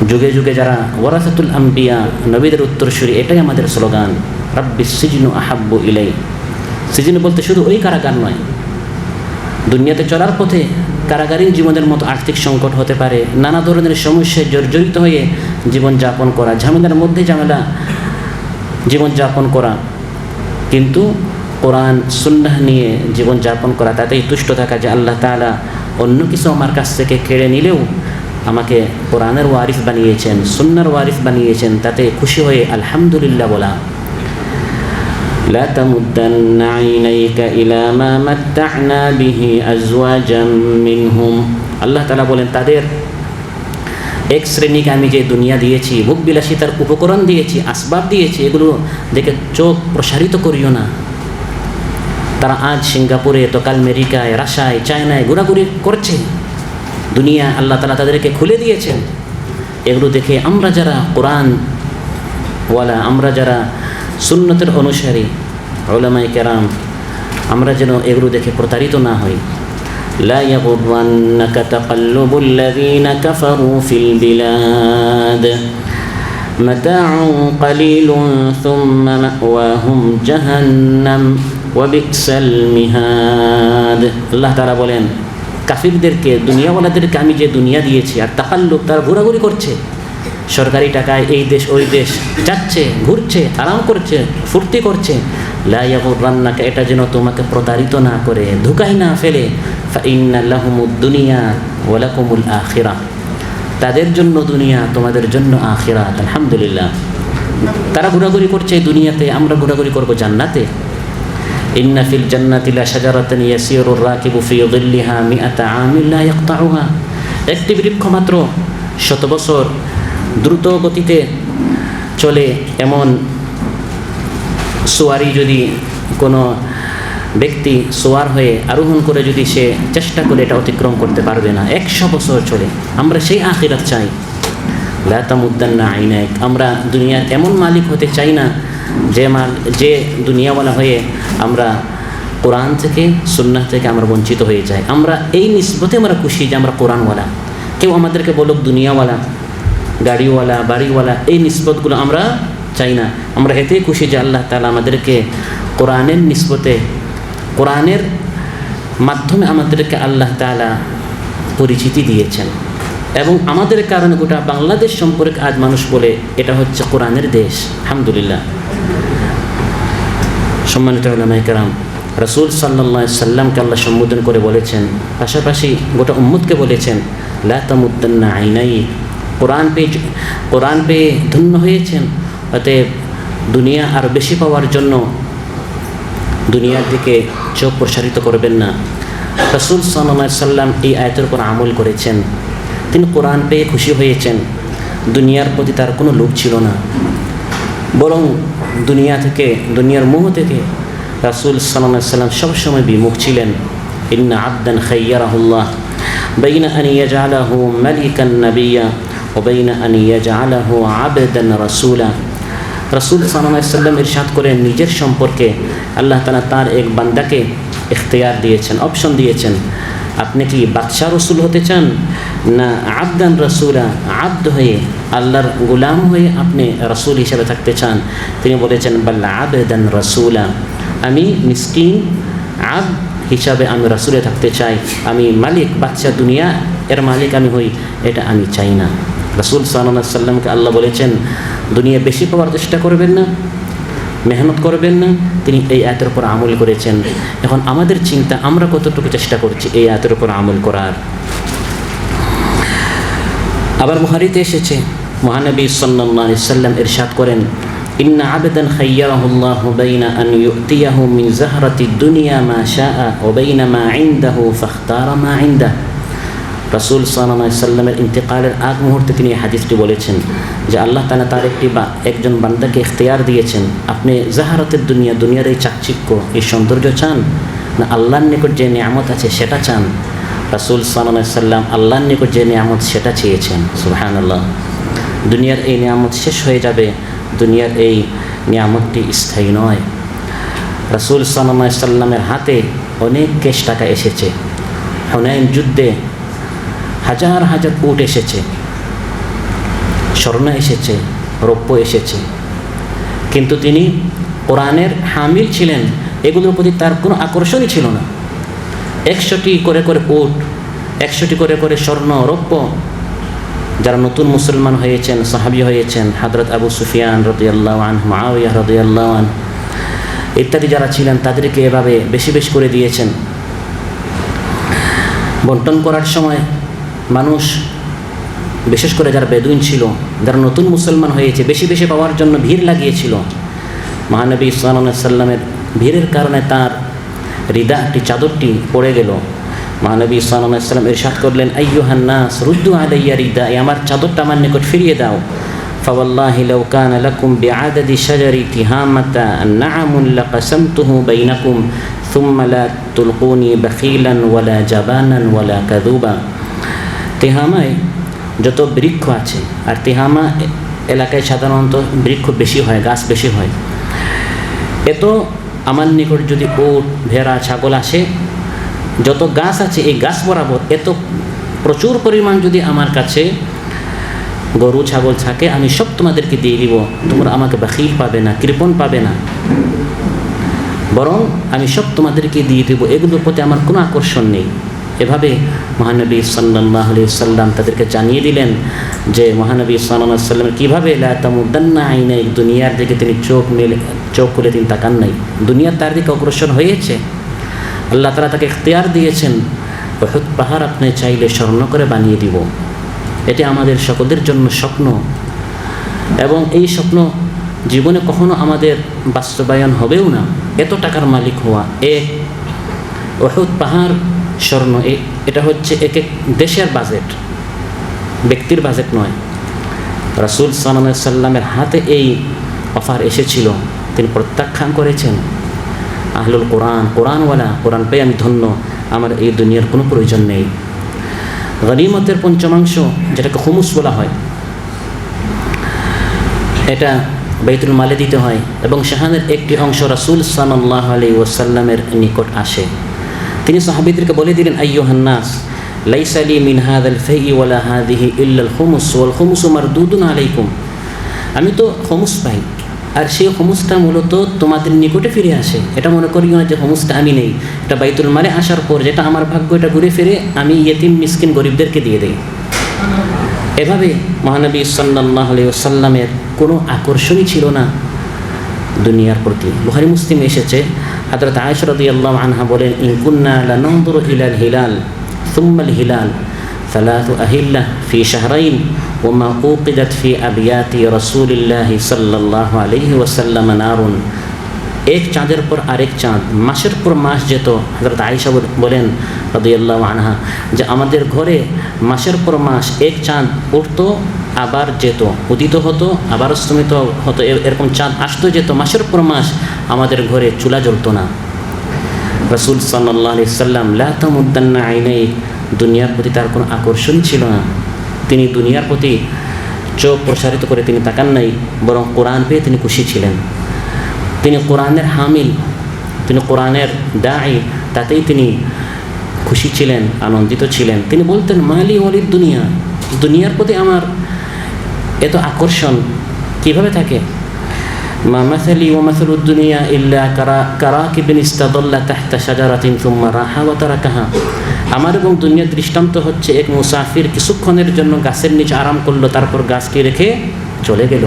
B: যুগে যুগে যারা ওয়ারাসাতুল আম্বিয়া, নবীদের উত্তরসূরি, এটাই আমাদের স্লোগান, রাব্বিস সিজনু আহাব্বু ইলাই। সিজন বলতে শুধু ওই কারাগার নয়, দুনিয়াতে চলার পথে কারাগারীর জীবনের মতো আর্থিক সংকট হতে পারে, নানা ধরনের সমস্যায় জর্জরিত হয়ে জীবনযাপন করা, ঝামেলার মধ্যে ঝামেলা জীবনযাপন করা, কিন্তু কোরআন সুন্নাহ নিয়ে জীবনযাপন করা, তাতেই তুষ্ট থাকা যে আল্লাহ তাআলা অন্য কিছু আমার কাছ থেকে কেড়ে নিলেও আমাকে কোরআনের ওয়ারিস বানিয়েছেন, সুন্নাহর ওয়ারিস বানিয়েছেন, তাতে খুশি হয়ে আলহামদুলিল্লাহ বলা। লা তামুদ্দান্না আইনাইকা ইলা মা মাত্তা'না বিহি আজওয়াজাম মিনহুম। আল্লাহ তাআলা বলেন তাদের এক শ্রেণীকে আমি যে দুনিয়া দিয়েছি, ভোগবিলাসিতার উপকরণ দিয়েছি, আসবাব দিয়েছি, এগুলো দেখে চোখ প্রসারিত করিও না। তারা আজ সিঙ্গাপুরে, তো কাল আমেরিকায়, রাশিয়ায়, চায়নায় ঘোরাঘুরি করছে। দুনিয়া আল্লাহ তাআলা তাদেরকে খুলে দিয়েছেন। এগুলো দেখে আমরা যারা কোরআনওয়ালা, আমরা যারা সুন্নতের অনুসারী উলামায়ে কেরাম, আমরা যেন এগুলো দেখে প্রতারিত না হই। লা ইয়াগুররান্নাকা তাকাল্লুবুল লাযীনা কাফারু ফিল বিলাদ মাতাউন কালীলুন সুম্মা মাওয়াহুম জাহান্নাম ওয়া বি'সাল মিহাদ। আল্লাহ তাআলা বলেন, কাফিরদেরকে, দুনিয়াওয়ালাদেরকে আমি যে দুনিয়া দিয়েছি, আর তাকাল্লুব, তারা ঘোরাঘুরি করছে, সরকারি টাকায় এই দেশ ওই দেশ যাচ্ছে, ঘুরছে, আরাম করছে, ফুর্তি করছে। লা ইয়াগুররান্নাকা, এটা যেন তোমাকে প্রতারিত না করে, ধোঁকায় না ফেলে। ফাইন্না লাহুমুদ দুনিয়া ওয়া লাকুমুল আখিরাহ, তাদের জন্য দুনিয়া, তোমাদের জন্য আখিরাত। আলহামদুলিল্লাহ, তারা ঘোরাঘুরি করছে এই দুনিয়াতে, আমরা ঘোরাঘুরি করব জান্নাতে। ইন্না ফিল জান্নাতি লা শাজারাতান ইয়াসিরুর রাকিবু ফি যিল্লিহা মিআতা আমিন লা ইয়াকতাউহা, একটি বৃক্ষ মাত্র 100 বছর দ্রুত গতিতে চলে, এমন সোয়ারি যদি কোনো ব্যক্তি সোয়ার হয়ে আরোহণ করে যদি সে চেষ্টা করে, এটা অতিক্রম করতে পারবে না। 100 বছর চলে। আমরা সেই আখিরাত চাই। লা তামুদ্দান্না আইনাক, আমরা দুনিয়ার এমন মালিক হতে চাই না যে দুনিয়াওয়ালা হয়ে আমরা কোরআন থেকে, সুন্নাহ থেকে আমরা বঞ্চিত হয়ে যাই। আমরা এই নিসবতে আমরা খুশি যে আমরা কোরআনওয়ালা। কেউ আমাদেরকে বলুক দুনিয়াওয়ালা, গাড়িওয়ালা, বাড়িওয়ালা, এই নিসবতগুলো আমরা চাই না। আমরা এতেই খুশি যে আল্লাহ তাআলা আমাদেরকে কোরআনের নিসবতে, কোরআনের মাধ্যমে আমাদেরকে আল্লাহ তাআলা পরিচিতি দিয়েছেন, এবং আমাদের কারণে গোটা বাংলাদেশ সম্পর্কে আজ মানুষ বলে এটা হচ্ছে কোরআনের দেশ। আলহামদুলিল্লাহ। সম্মানিত উলামায়ে কেরাম, রাসূল সাল্লাল্লাহু আলাইহি সাল্লামকে আল্লাহ সম্বোধন করে বলেছেন, পাশাপাশি গোটা উম্মতকে বলেছেন, লা তামুদ্দান্না আইনাইক, কোরআন পেয়ে ধন্য হয়েছেন, অতএব দুনিয়া আর বেশি পাওয়ার জন্য দুনিয়ার দিকে চোখ প্রসারিত করবেন না। রাসূল সাল্লাল্লাহু আলাইহি সাল্লাম এই আয়াতের উপর আমল করেছেন। তিনি কোরআন পেয়ে খুশি হয়েছেন। দুনিয়ার প্রতি তার কোনো লোভ ছিল না, বরং দুনিয়া থেকে, দুনিয়ার মোহ থেকে রাসূল সাল্লাল্লাহু আলাইহি সাল্লাম সবসময় বিমুখ ছিলেন। ইন্না আবদান খায়্যারাহুল্লাহ বাইনা আন ইয়াজআলাহু মালিকান নাবিয়্যা ওয়া বাইনা আন ইয়াজআলাহু আবদান রাসূলা। রাসূল সাল্লাল্লাহু আলাইহি সাল্লাম ইরশাদ করেন, নিজের সম্পর্কে আল্লাহ তাআলা তার এক বান্দাকে ইখতিয়ার দিয়েছেন, অপশন দিয়েছেন। আপনি কি বাদশাহ রসুল হতে চান, না আবদান রাসূলা, আব্দ হয়ে, আল্লাহর গোলাম হয়ে আপনি রাসূল হিসেবে থাকতে চান? তিনি বলেছেন, বাল আবদান রাসূলা, আমি মিসকিন আব্দ হিসাবে আমি রাসূলে থাকতে চাই। আমি মালিক, বাদশাহ, দুনিয়া এর মালিক আমি হই, এটা আমি চাই না। রাসূল সাল্লাল্লাহু আলাইহি সাল্লামকে আল্লাহ বলেছেন, দুনিয়া বেশি পাওয়ার চেষ্টা করবেন না, মেহনত করবেন না। তিনি এই আয়াতের উপর আমল করেছেন। এখন আমাদের চিন্তা, আমরা কতটুকু চেষ্টা করছি এই আয়াতের উপর আমল করার। আবার বুখারীতে এসেছে, মহানবী সাল্লাল্লাহু আলাইহি সাল্লাম ইরশাদ করেন, ইন্না আবদান খায়্যারাহুল্লাহু বাইনা আন ইউতিয়াহু মিন যাহরাতিদ দুনিয়া মা শাআ ওয়া বাইনা মা ইনদাহু ফাখতারা মা ইনদাহু। রাসূল সাল্লাল্লাহু আলাইহি সাল্লামের ইন্তেকালের আগ মুহূর্তে তিনি এই হাদিসটি বলেছেন যে আল্লাহ তাআলা তার একজন বান্দাকে ইখতিয়ার দিয়েছেন, আপনি যাহরাতের দুনিয়া, দুনিয়ার এই চাকচিক্য, এই সৌন্দর্য চান, না আল্লাহর নিকট যে নিয়ামত আছে সেটা চান? রাসূল সাল্লাল্লাহু আলাইহি সাল্লাম আল্লাহর নিকট যে নিয়ামত সেটা চেয়েছেন। সুবহানাল্লাহ। দুনিয়ার এই নিয়ামত শেষ হয়ে যাবে, দুনিয়ার এই নিয়ামতটি স্থায়ী নয়। রাসূল সাল্লাল্লাহু আলাইহি সাল্লামের হাতে অনেক ক্যাশ টাকা এসেছে, হুনাইন যুদ্ধে হাজার হাজার উট এসেছে, স্বর্ণ এসেছে, রৌপ্য এসেছে, কিন্তু তিনি কোরআনের হামিল ছিলেন, এগুলোর প্রতি তার কোনো আকর্ষণই ছিল না। 100টি করে করে উট, 100টি করে করে স্বর্ণ, রৌপ্য, যারা নতুন মুসলমান হয়েছেন, সাহাবী হয়েছেন, হযরত আবু সুফিয়ান রাদিয়াল্লাহু আনহু, মুআবিয়া রাদিয়াল্লাহু আনহু ইত্যাদি যারা ছিলেন, তাদেরকে এভাবে বেশি বেশি করে দিয়েছেন। বন্টন করার সময় মানুষ, বিশেষ করে যারা বেদুইন ছিল, যারা নতুন মুসলমান হয়েছে, বেশি বেশি পাওয়ার জন্য ভিড় লাগিয়েছিল। মহানবী সাল্লাল্লাহু আলাইহি সাল্লামের ভিড়ের কারণে তার রিদাটি, চাদরটি পড়ে গেল। মহানবী সাল্লাল্লাহু আলাইহি ওয়াসাল্লাম ইরশাদ করলেন, আইয়ুহান নাস রুদ্দু আলাইয়া রিদাই, আমার চাদরটা আমার নিকট ফিরিয়ে দাও। ফাওয়াল্লাহি লাউ কানা লাকুম বিআদাদি শাজারি তিহামাতা নাআমুন লাকাসামতুহু বাইনাকুম সুম্মা লা তুলকুনি বাখিলান ওয়ালা জাবানান ওয়ালা কাযুবা। তিহামায় যত বৃক্ষ আছে, আর তিহামা এলাকায় সাধারণত বৃক্ষ বেশি হয়, গাছ বেশি হয়, এত আমার নিকট যদি উট, ভেড়া, ছাগল আসে, যত গাছ আছে এই গাছ বরাবর এত প্রচুর পরিমাণ যদি আমার কাছে গরু ছাগল থাকে, আমি সব তোমাদেরকে দিয়ে দিব, তোমরা আমাকে বাখিল পাবে না, কৃপণ পাবে না, বরং আমি সব তোমাদেরকে দিয়ে দেব, এগুলোর প্রতি আমার কোনো আকর্ষণ নেই। এভাবে মহানবী সাল্লাল্লাহু আলাইহি ওয়াসাল্লাম তাদেরকে জানিয়ে দিলেন যে মহানবী সাল্লাল্লাহু আলাইহি ওয়াসাল্লাম কীভাবে লা তামুদ্দান্না আইনাইক, দুনিয়ার দিকে তিনি চোখ খুলে তিনি তাকান নাই, দুনিয়ার তার দিকে অগ্রসর হয়েছে। আল্লাহ তাআলা তাকে ইখতিয়ার দিয়েছেন, উহুদ পাহাড় আপনি চাইলে স্বর্ণ করে বানিয়ে দিব। এটি আমাদের সকলের জন্য স্বপ্ন, এবং এই স্বপ্ন জীবনে কখনো আমাদের বাস্তবায়ন হবেও না। এত টাকার মালিক হওয়া, উহুদ পাহাড় স্বর্ণ, এটা হচ্ছে এক এক দেশের বাজেট, ব্যক্তির বাজেট নয়। রাসূল সাল্লাল্লাহু আলাইহি ওয়াসাল্লামের হাতে এই অফার এসেছিল, তিনি প্রত্যাখ্যান করেছেন। আহলুল কোরআন, কোরআনওয়ালা, কোরআন পেয়ে আমি ধন্য, আমার এই দুনিয়ার কোনো প্রয়োজন নেই। গনিমতের পঞ্চমাংশ, যেটাকে খুমুস বলা হয়, এটা বাইতুল মালে দিতে হয়, এবং সেখানের একটি অংশ রাসূল সাল্লাল্লাহু আলাইহি ওয়াসাল্লামের নিকট আসে। তিনি সাহাবীদেরকে বলে দিলেন, আইয়ুহান নাস লাইসা লি মিন হাযাল ফাই ওয়ালা হাযিহি ইল্লাল খুমুস ওয়াল খুমুসু মারদুদুন আলাইকুম। আমি তো খুমুস পাই, আর সেই খুমুসটা মূলত তোমাদের নিকটে ফিরে আসে। এটা মনে করিও না যে খুমুসটা আমি নেই, এটা বাইতুল মালে আসার পর যেটা আমার ভাগ্য, এটা ঘুরে ফিরে আমি ইয়েতিম মিসকিন গরিবদেরকে দিয়ে দেই। এভাবে মহানবী সাল্লাল্লাহু আলাইহি ওয়াসাল্লামের কোনো আকর্ষণই ছিল না দুনিয়ার প্রতি। বুখারী মুসলিমে এসেছে, হযরত আয়েশা রাদিয়াল্লাহু আনহা বলেন, ইন কুন্না লানানজুরু ইলাল হিলাল সুম্মাল হিলাল সালাসু আহিল্লাহ ফি শাহরাইন ওয়া মা উকিদাত ফি আবিয়াতি রাসূলিল্লাহি সাল্লাল্লাহু আলাইহি ওয়াসাল্লাম নারুন। এক চাঁদের পর আরেক চাঁদ, মাসের পর মাস যেত। হযরত আয়েশা বলেন রাদিয়াল্লাহু আনহা যে আমাদের ঘরে মাসের পর মাস এক চাঁদ উঠতো আবার যেত, উদিত হতো আবার অস্তমিত হতো, এরকম চাঁদ আসতো যেত, মাসের পর মাস আমাদের ঘরে চুলা জ্বলতো না। রাসূল সাল্লাল্লাহু আলাইহি ওয়াসাল্লাম লা তামুদ্দান্না আইনাইক, দুনিয়ার প্রতি তার কোনো আকর্ষণ ছিল না। তিনি দুনিয়ার প্রতি চোখ প্রসারিত করে তিনি তাকান নাই, বরং কোরআন পেয়ে তিনি খুশি ছিলেন। তিনি কোরআনের হামিল, তিনি কোরআনের দাঈ, তাতেই তিনি খুশি ছিলেন, আনন্দিত ছিলেন। তিনি বলতেন, মালি ওয়ালিদ দুনিয়া, দুনিয়ার প্রতি আমার এত আকর্ষণ কীভাবে থাকে? মা মাসালি ওয়া মাসালুদ দুনিয়া ইল্লা কারাকিবিন ইস্তাদাল্লা তাহতা শাজারাতিন সুম্মা রাহা ওয়া তারাকাহা। আমার এবং দুনিয়ার দৃষ্টান্ত হচ্ছে এক মুসাফির কিছুক্ষণের জন্য গাছের নিচে আরাম করলো, তারপর গাছকে রেখে চলে গেল।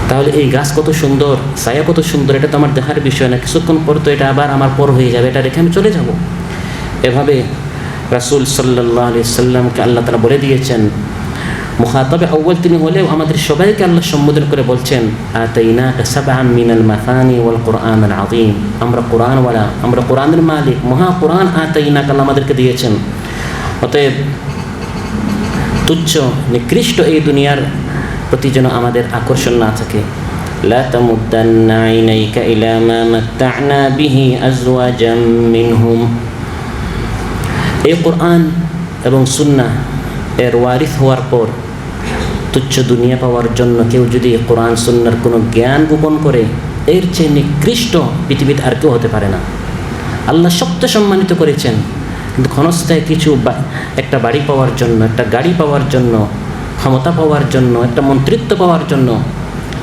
B: তাহলে এই গাছ কত সুন্দর, ছায়া কত সুন্দর, এটা তো আমার দেখার বিষয় না, কিছুক্ষণ পর তো এটা আবার আমার পর হয়ে যাবে, এটা রেখে আমি চলে যাব। এভাবে রাসূল সাল্লাল্লাহু আলাইহি ওয়াসাল্লামকে আল্লাহ তাআলা বলে দিয়েছেন। মুখাতাবে আউয়াল তিনি হলেও আমাদের সবাইকে আল্লাহ সম্বোধন করে বলছেন, আতাইনাকা সাবআন মিনাল মাসানি ওয়াল কুরআনিল আযীম। আমরা কোরআনওয়ালা, আমরা কোরআনের মালিক, মহা কোরআন আতাইনাকা আল্লাহ আমাদেরকে দিয়েছেন। অতএব তুচ্ছ নিকৃষ্ট এই দুনিয়ার প্রতি যেন আমাদের আকর্ষণ না থাকে। লা তামুদ্দান্না আইনাইকা ইলা মা মাত্তা'না বিহি আজওয়াজাম মিনহুম। এই কোরআন এবং সুন্নাহ এর ওয়ারিস হওয়ার পর তুচ্ছ দুনিয়া পাওয়ার জন্য কেউ যদি কোরআন সুন্নাহর কোনো জ্ঞান গোপন করে, এর চেয়ে নিকৃষ্ট পৃথিবীতে আর কেউ হতে পারে না। আল্লাহ সবচেয়ে সম্মানিত করেছেন, কিন্তু ক্ষণস্থায়ী কিছু একটা বাড়ি পাওয়ার জন্য, একটা গাড়ি পাওয়ার জন্য, ক্ষমতা পাওয়ার জন্য, একটা মন্ত্রিত্ব পাওয়ার জন্য,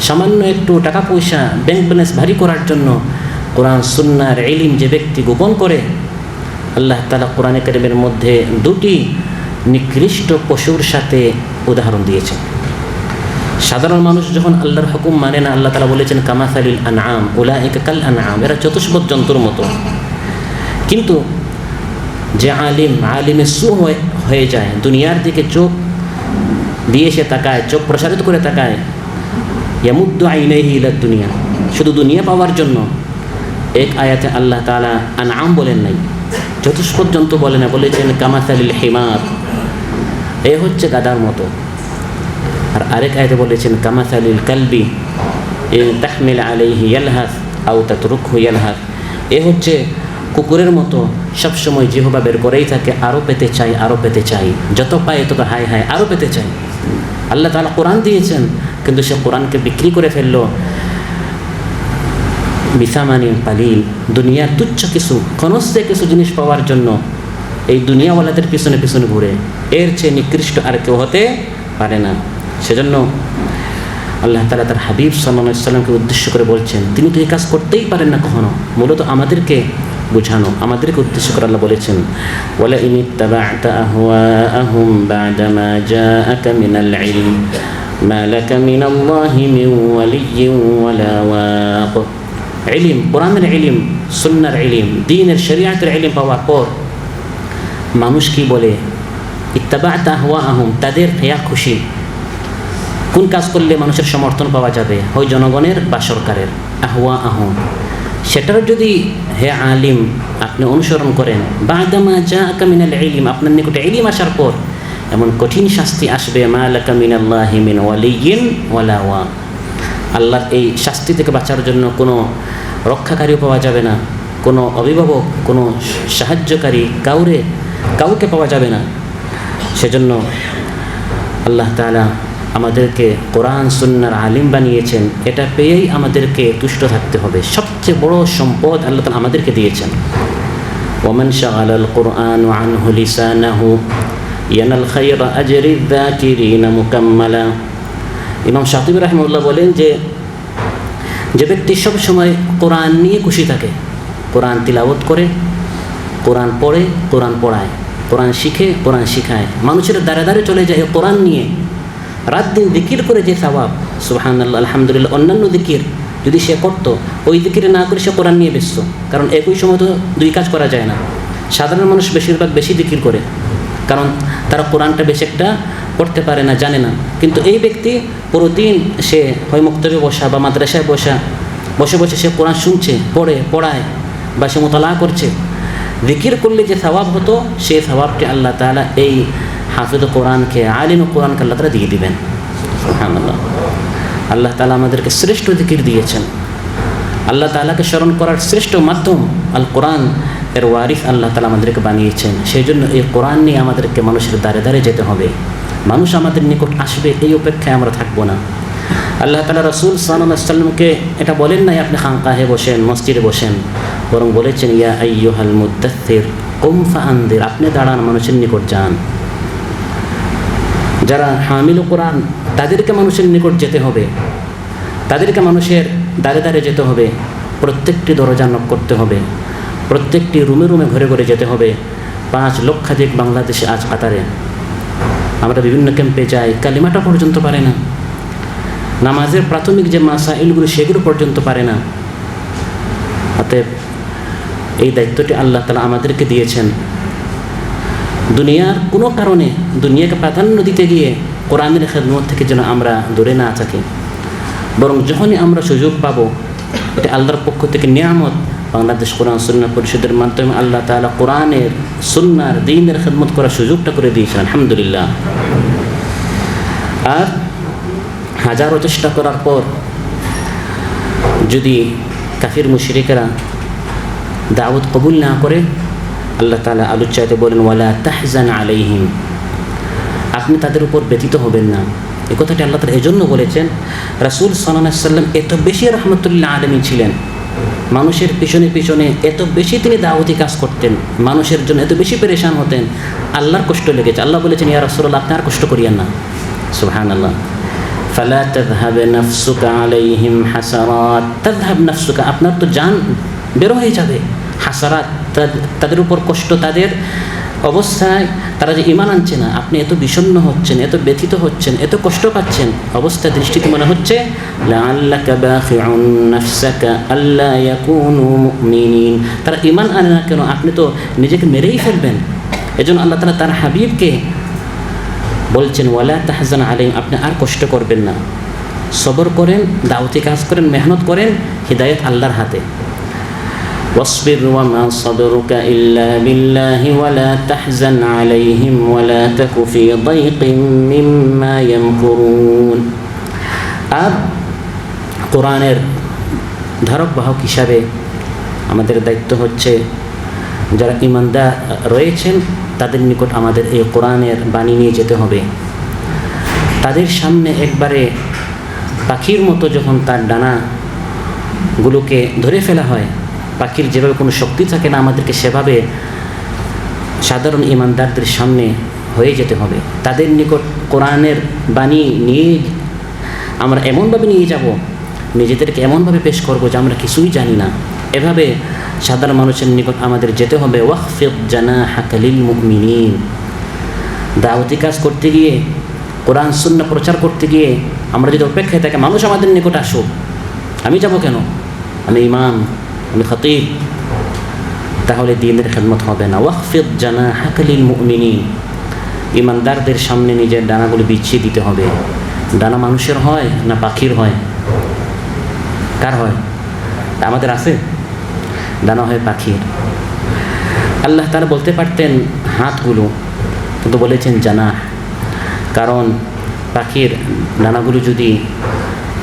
B: সামান্য একটু টাকা পয়সা ব্যাংক ব্যালেন্স ভারী করার জন্য কোরআন সুন্নাহর ইলম যে ব্যক্তি গোপন করে, আল্লাহ তাআলা কোরআনে কারীমের মধ্যে দুটি নিকৃষ্ট পশুর সাথে উদাহরণ দিয়েছেন। সাধারণ মানুষ যখন আল্লাহর হুকুম মানে না, আল্লাহ তাআলা বলেছেন কামাসালিল আনআম উলাইকা কাল আনআম, এরা চতুষ্পদ জন্তুর মতো। কিন্তু যে আলিমে সু হয়ে যায়, দুনিয়ার দিকে চোখ দিয়ে সে তাকায়, চোখ প্রসারিত করে তাকায়, ইয়ামুদ্দু আইনাইহি ইলা দুনিয়া, শুধু দুনিয়া পাওয়ার জন্য। এক আয়াতে আল্লাহ তাআলা আনআম বলেন নাই, চতুষ্পদ জন্তু বলে না, বলেছেন কামাসালিল হিমার, এ হচ্ছে গাধার মতো। আর আরেক আয়াতে বলেছেন কামাসালিল কালবি ইন তাহমিল আলাইহি ইয়ালহাস আও তাতরুকহু ইয়ালহাস, এ হচ্ছে কুকুরের মতো, সবসময় জিহ্বা বের করেই থাকে, আরও পেতে চাই, আরও পেতে চাই, যত পায় তত হায় হায় আরও পেতে চাই। আল্লাহ তাআলা কোরআন দিয়েছেন, কিন্তু সে কোরআনকে বিক্রি করে ফেললো বিসামানি কালিল, দুনিয়ার তুচ্ছ কিছু ক্ষণস্থায়ী কিছু জিনিস পাওয়ার জন্য এই দুনিয়াওয়ালাদের পিছনে পিছনে ঘুরে, এর চেয়ে নিকৃষ্ট আর কেউ হতে পারে না। সেজন্য আল্লাহ তাআলা তার হাবিব সাল্লাল্লাহু আলাইহি ওয়াসাল্লামকে উদ্দেশ্য করে বলছেন, তিনি তো এই কাজ করতেই পারেন না কখনো, মূলত আমাদেরকে বুঝানো, আমাদেরকে উদ্দেশ্য করে আল্লাহ বলেছেন ওয়ালা ইন ইত্তাবা'তা আহওয়াআহুম বা'দা মা জাআকা মিনাল ইলম মা লাকা মিনাল্লাহি মিন ওয়ালিয়্যিন ওয়ালা ওয়াক। ইলম, কোরআনের ইলম, সুন্নাহর ইলম, দ্বীনের শরীয়তের ইলম পাওয়ার পর মানুষ কি বলে? ইত্তাবা'তা আহওয়াআহুম, তাদের খেয়া খুশি, কোন কাজ করলে মানুষের সমর্থন পাওয়া যাবে, হয় জনগণের বা সরকারের, আহওয়াআহুম, সেটার যদি হে আলিম আপনি অনুসরণ করেন, বা'দা মা জাআকা মিনাল ইলম, আপনার নিকটে ইলম আসার পর এমন কঠিন শাস্তি আসবে, মা লাকা মিনাল্লাহি মিন ওয়ালিয়্যিন ওয়ালা ওয়াক, আল্লাহর এই শাস্তি থেকে বাঁচার জন্য কোনো রক্ষাকারীও পাওয়া যাবে না, কোনো অভিভাবক, কোনো সাহায্যকারী, কাউকে পাওয়া যাবে না। সেজন্য আল্লাহ তাআলা আমাদেরকে কোরআন সুন্নাহর আলিম বানিয়েছেন, এটা পেয়েই আমাদেরকে তুষ্ট থাকতে হবে। সবচেয়ে বড় সম্পদ আল্লাহ তাআলা আমাদেরকে দিয়েছেন। ওয়ামান শাগালাল কুরআনু আনহু লিসানাহু ইয়ানাল খায়রা আজরি যাকিরিনা মুকাম্মালা। ইমাম শাতিবী রাহিমাহুল্লাহ বলেন যে ব্যক্তি সব সময় কোরআন নিয়ে খুশি থাকে, কোরআন তিলাওয়াত করে, কোরআন পড়ে, কোরআন পড়ায়, কোরআন শিখে, কোরআন শিখায়, মানুষের দ্বারে দ্বারে চলে যায় কোরআন নিয়ে, রাত দিন জিকির করে যে সওয়াব, সুবহানাল্লাহ আলহামদুলিল্লাহ, অন্যান্য জিকির যদি সে করতো, ওই জিকির না করে সে কোরআন নিয়ে ব্যস্ত, কারণ একই সময় তো দুই কাজ করা যায় না। সাধারণ মানুষ বেশিরভাগ বেশি জিকির করে, কারণ তারা কোরআনটা বেশি একটা পড়তে পারে না, জানে না। কিন্তু এই ব্যক্তি পুরোদিন সে হয় মক্তবে বসা বা মাদ্রাসায় বসে বসে সে কোরআন শুনছে, পড়ায় বা সে মোতালা করছে, জিকির করলে যে সওয়াব হতো সেই সওয়াবটি আল্লাহ তাআলা এই হাফিজ কোরআনকে, আলিম কোরআনকে আল্লাহ তাআলা দিয়ে দিবেন। সুবহানাল্লাহ, আল্লাহ তাআলা আমাদেরকে শ্রেষ্ঠ জিকির দিয়েছেন, আল্লাহ তাআলাকে স্মরণ করার শ্রেষ্ঠ মাধ্যম আল কোরআন, এর ওয়ারিস আল্লাহ তাআলা আমাদেরকে বানিয়েছেন। সেই জন্য এই কোরআন নিয়ে আমাদেরকে মানুষের দ্বারে দ্বারে যেতে হবে, মানুষ আমাদের নিকট আসবে এই অপেক্ষায় আমরা থাকবো না। আল্লাহ তাআলা রাসূল সাল্লাল্লাহু আলাইহি ওয়াসাল্লামকে এটা বলেন নাই আপনি খানকাহে বসেন, মসজিদে বসেন, বরং বলেছেন ইয়া আইয়ুহাল মুদ্দাথির কুম ফাআনদির, আপনি দাঁড়ান, মানুষের নিকট যান। যারা হামিল কোরআন তাদেরকে মানুষের নিকট যেতে হবে, তাদেরকে মানুষের দ্বারে দ্বারে যেতে হবে, প্রত্যেকটি দরজা নক করতে হবে, প্রত্যেকটি রুমে রুমে ঘরে ঘরে যেতে হবে। 5 লক্ষাধিক বাংলাদেশে আজ কাতারে, আমরা বিভিন্ন ক্যাম্পে যাই, কালিমাটা পর্যন্ত পারে না, নামাজের প্রাথমিক যে মাসাইলগুলো সেগুলো পর্যন্ত পারে না। অতএব এই দায়িত্বটি আল্লাহ তাআলা আমাদেরকে দিয়েছেন। দুনিয়ার কোনো কারণে দুনিয়াকে প্রাধান্য দিতে গিয়ে কোরআনের খেদমত থেকে যেন আমরা দূরে না থাকি, বরং যখনই আমরা সুযোগ পাবো, এটা আল্লাহর পক্ষ থেকে নিয়ামত, বাংলাদেশ কোরআন সুন্নাহ পরিষদের মাধ্যমে আল্লাহ তাআলা কোরআনের, সুন্নাহর, দ্বীনের খেদমত করার সুযোগটা করে দিয়েছেন, আলহামদুলিল্লাহ। আর হাজারো চেষ্টা করার পর যদি কাফির মুশরিকেরা দাওয়াত কবুল না করে, আল্লাহ তাআলা আলোচ্যাতে বলেন ওয়ালা তাহজান আলাইহিম, আপনি তাদের উপর ব্যথিত হবেন না। এই কথাটি আল্লাহ তাআলা এজন্য বলেছেন, রাসূল সাল্লাল্লাহু আলাইহি ওয়াসাল্লাম এত বেশি রাহমাতুল্লিল আলামিন ছিলেন, মানুষের পিছনে পিছনে এত বেশি তিনি দাওয়াতি কাজ করতেন, মানুষের জন্য এত বেশি পেরেশান হতেন, আল্লাহর কষ্ট লেগেছে। আল্লাহ বলেছেন ইয়া রাসূলুল্লাহ, আপনি আর কষ্ট করিয়েন না। সুবহানাল্লাহ। ফালা তাযহাব নাফসুকা আলাইহিম হাসারাত, তাযহাব নাফসুকা, আপনার তো জান বের হয়ে যাবে, হাসারাত, তাদের উপর কষ্ট, তাদের অবস্থায় তারা যে ঈমান আনছে না, আপনি এত বিষণ্ণ হচ্ছেন, এত ব্যথিত হচ্ছেন, এত কষ্ট পাচ্ছেন, অবস্থা দৃষ্টিতে মনে হচ্ছে লাআল্লাকা বাখিউন নাফসাকা আল্লা ইয়াকুনু মুমিনিন, তারা ঈমান আনে না কেন, আপনি তো নিজেকে মেরেই ফেলবেন। এজন্য আল্লাহ তাআলা তার হাবিবকে বলছেন ওয়ালা তাহজান আলাইহিম, আপনি আর কষ্ট করবেন না, সবর করেন, দাওয়াতি কাজ করেন, মেহনত করেন, হিদায়াত আল্লাহর হাতে। واصبر وما صبرك إلا بالله ولا تحزن عليهم ولا تك في ضيق مما يمكرون। আর কোরআনের ধারক বাহক হিসাবে আমাদের দায়িত্ব হচ্ছে যারা ঈমানদার রয়েছেন তাদের নিকট আমাদের এই কোরআনের বাণী নিয়ে যেতে হবে। তাদের সামনে একবারে পাখির মতো যখন তার ডানাগুলোকে ধরে ফেলা হয়, পাখির যেভাবে কোনো শক্তি থাকে না, আমাদেরকে সেভাবে সাধারণ ঈমানদারদের সামনে হয়ে যেতে হবে। তাদের নিকট কোরআনের বাণী নিয়ে আমরা এমনভাবে নিয়ে যাব, নিজেদেরকে এমনভাবে পেশ করব যে আমরা কিছুই জানি না। এভাবে সাধারণ মানুষের নিকট আমাদের যেতে হবে। ওয়াখফিদ জানাহাকা লিল মুমিনিন। দাওয়াতি কাজ করতে গিয়ে, কোরআন সুন্নাহ প্রচার করতে গিয়ে আমরা যদি অপেক্ষায় থাকি মানুষ আমাদের নিকট আসুক, আমি যাব কেন, আমি ইমাম, আমি খতিব, তাহলে দ্বীনের খেদমত হবে না। ওয়াখফিদ জানাহাকা লিল মুমিনিন। ঈমানদারদের সামনে নিজের ডানাগুলো বিছিয়ে দিতে হবে। ডানা মানুষের হয় না পাখির হয়? কার হয়? আমাদের আছে? ডানা হয় পাখির। আল্লাহ তাআলা বলতে পারতেন হাতগুলো, কিন্তু বলেছেন জানাহ। কারণ পাখির ডানাগুলো যদি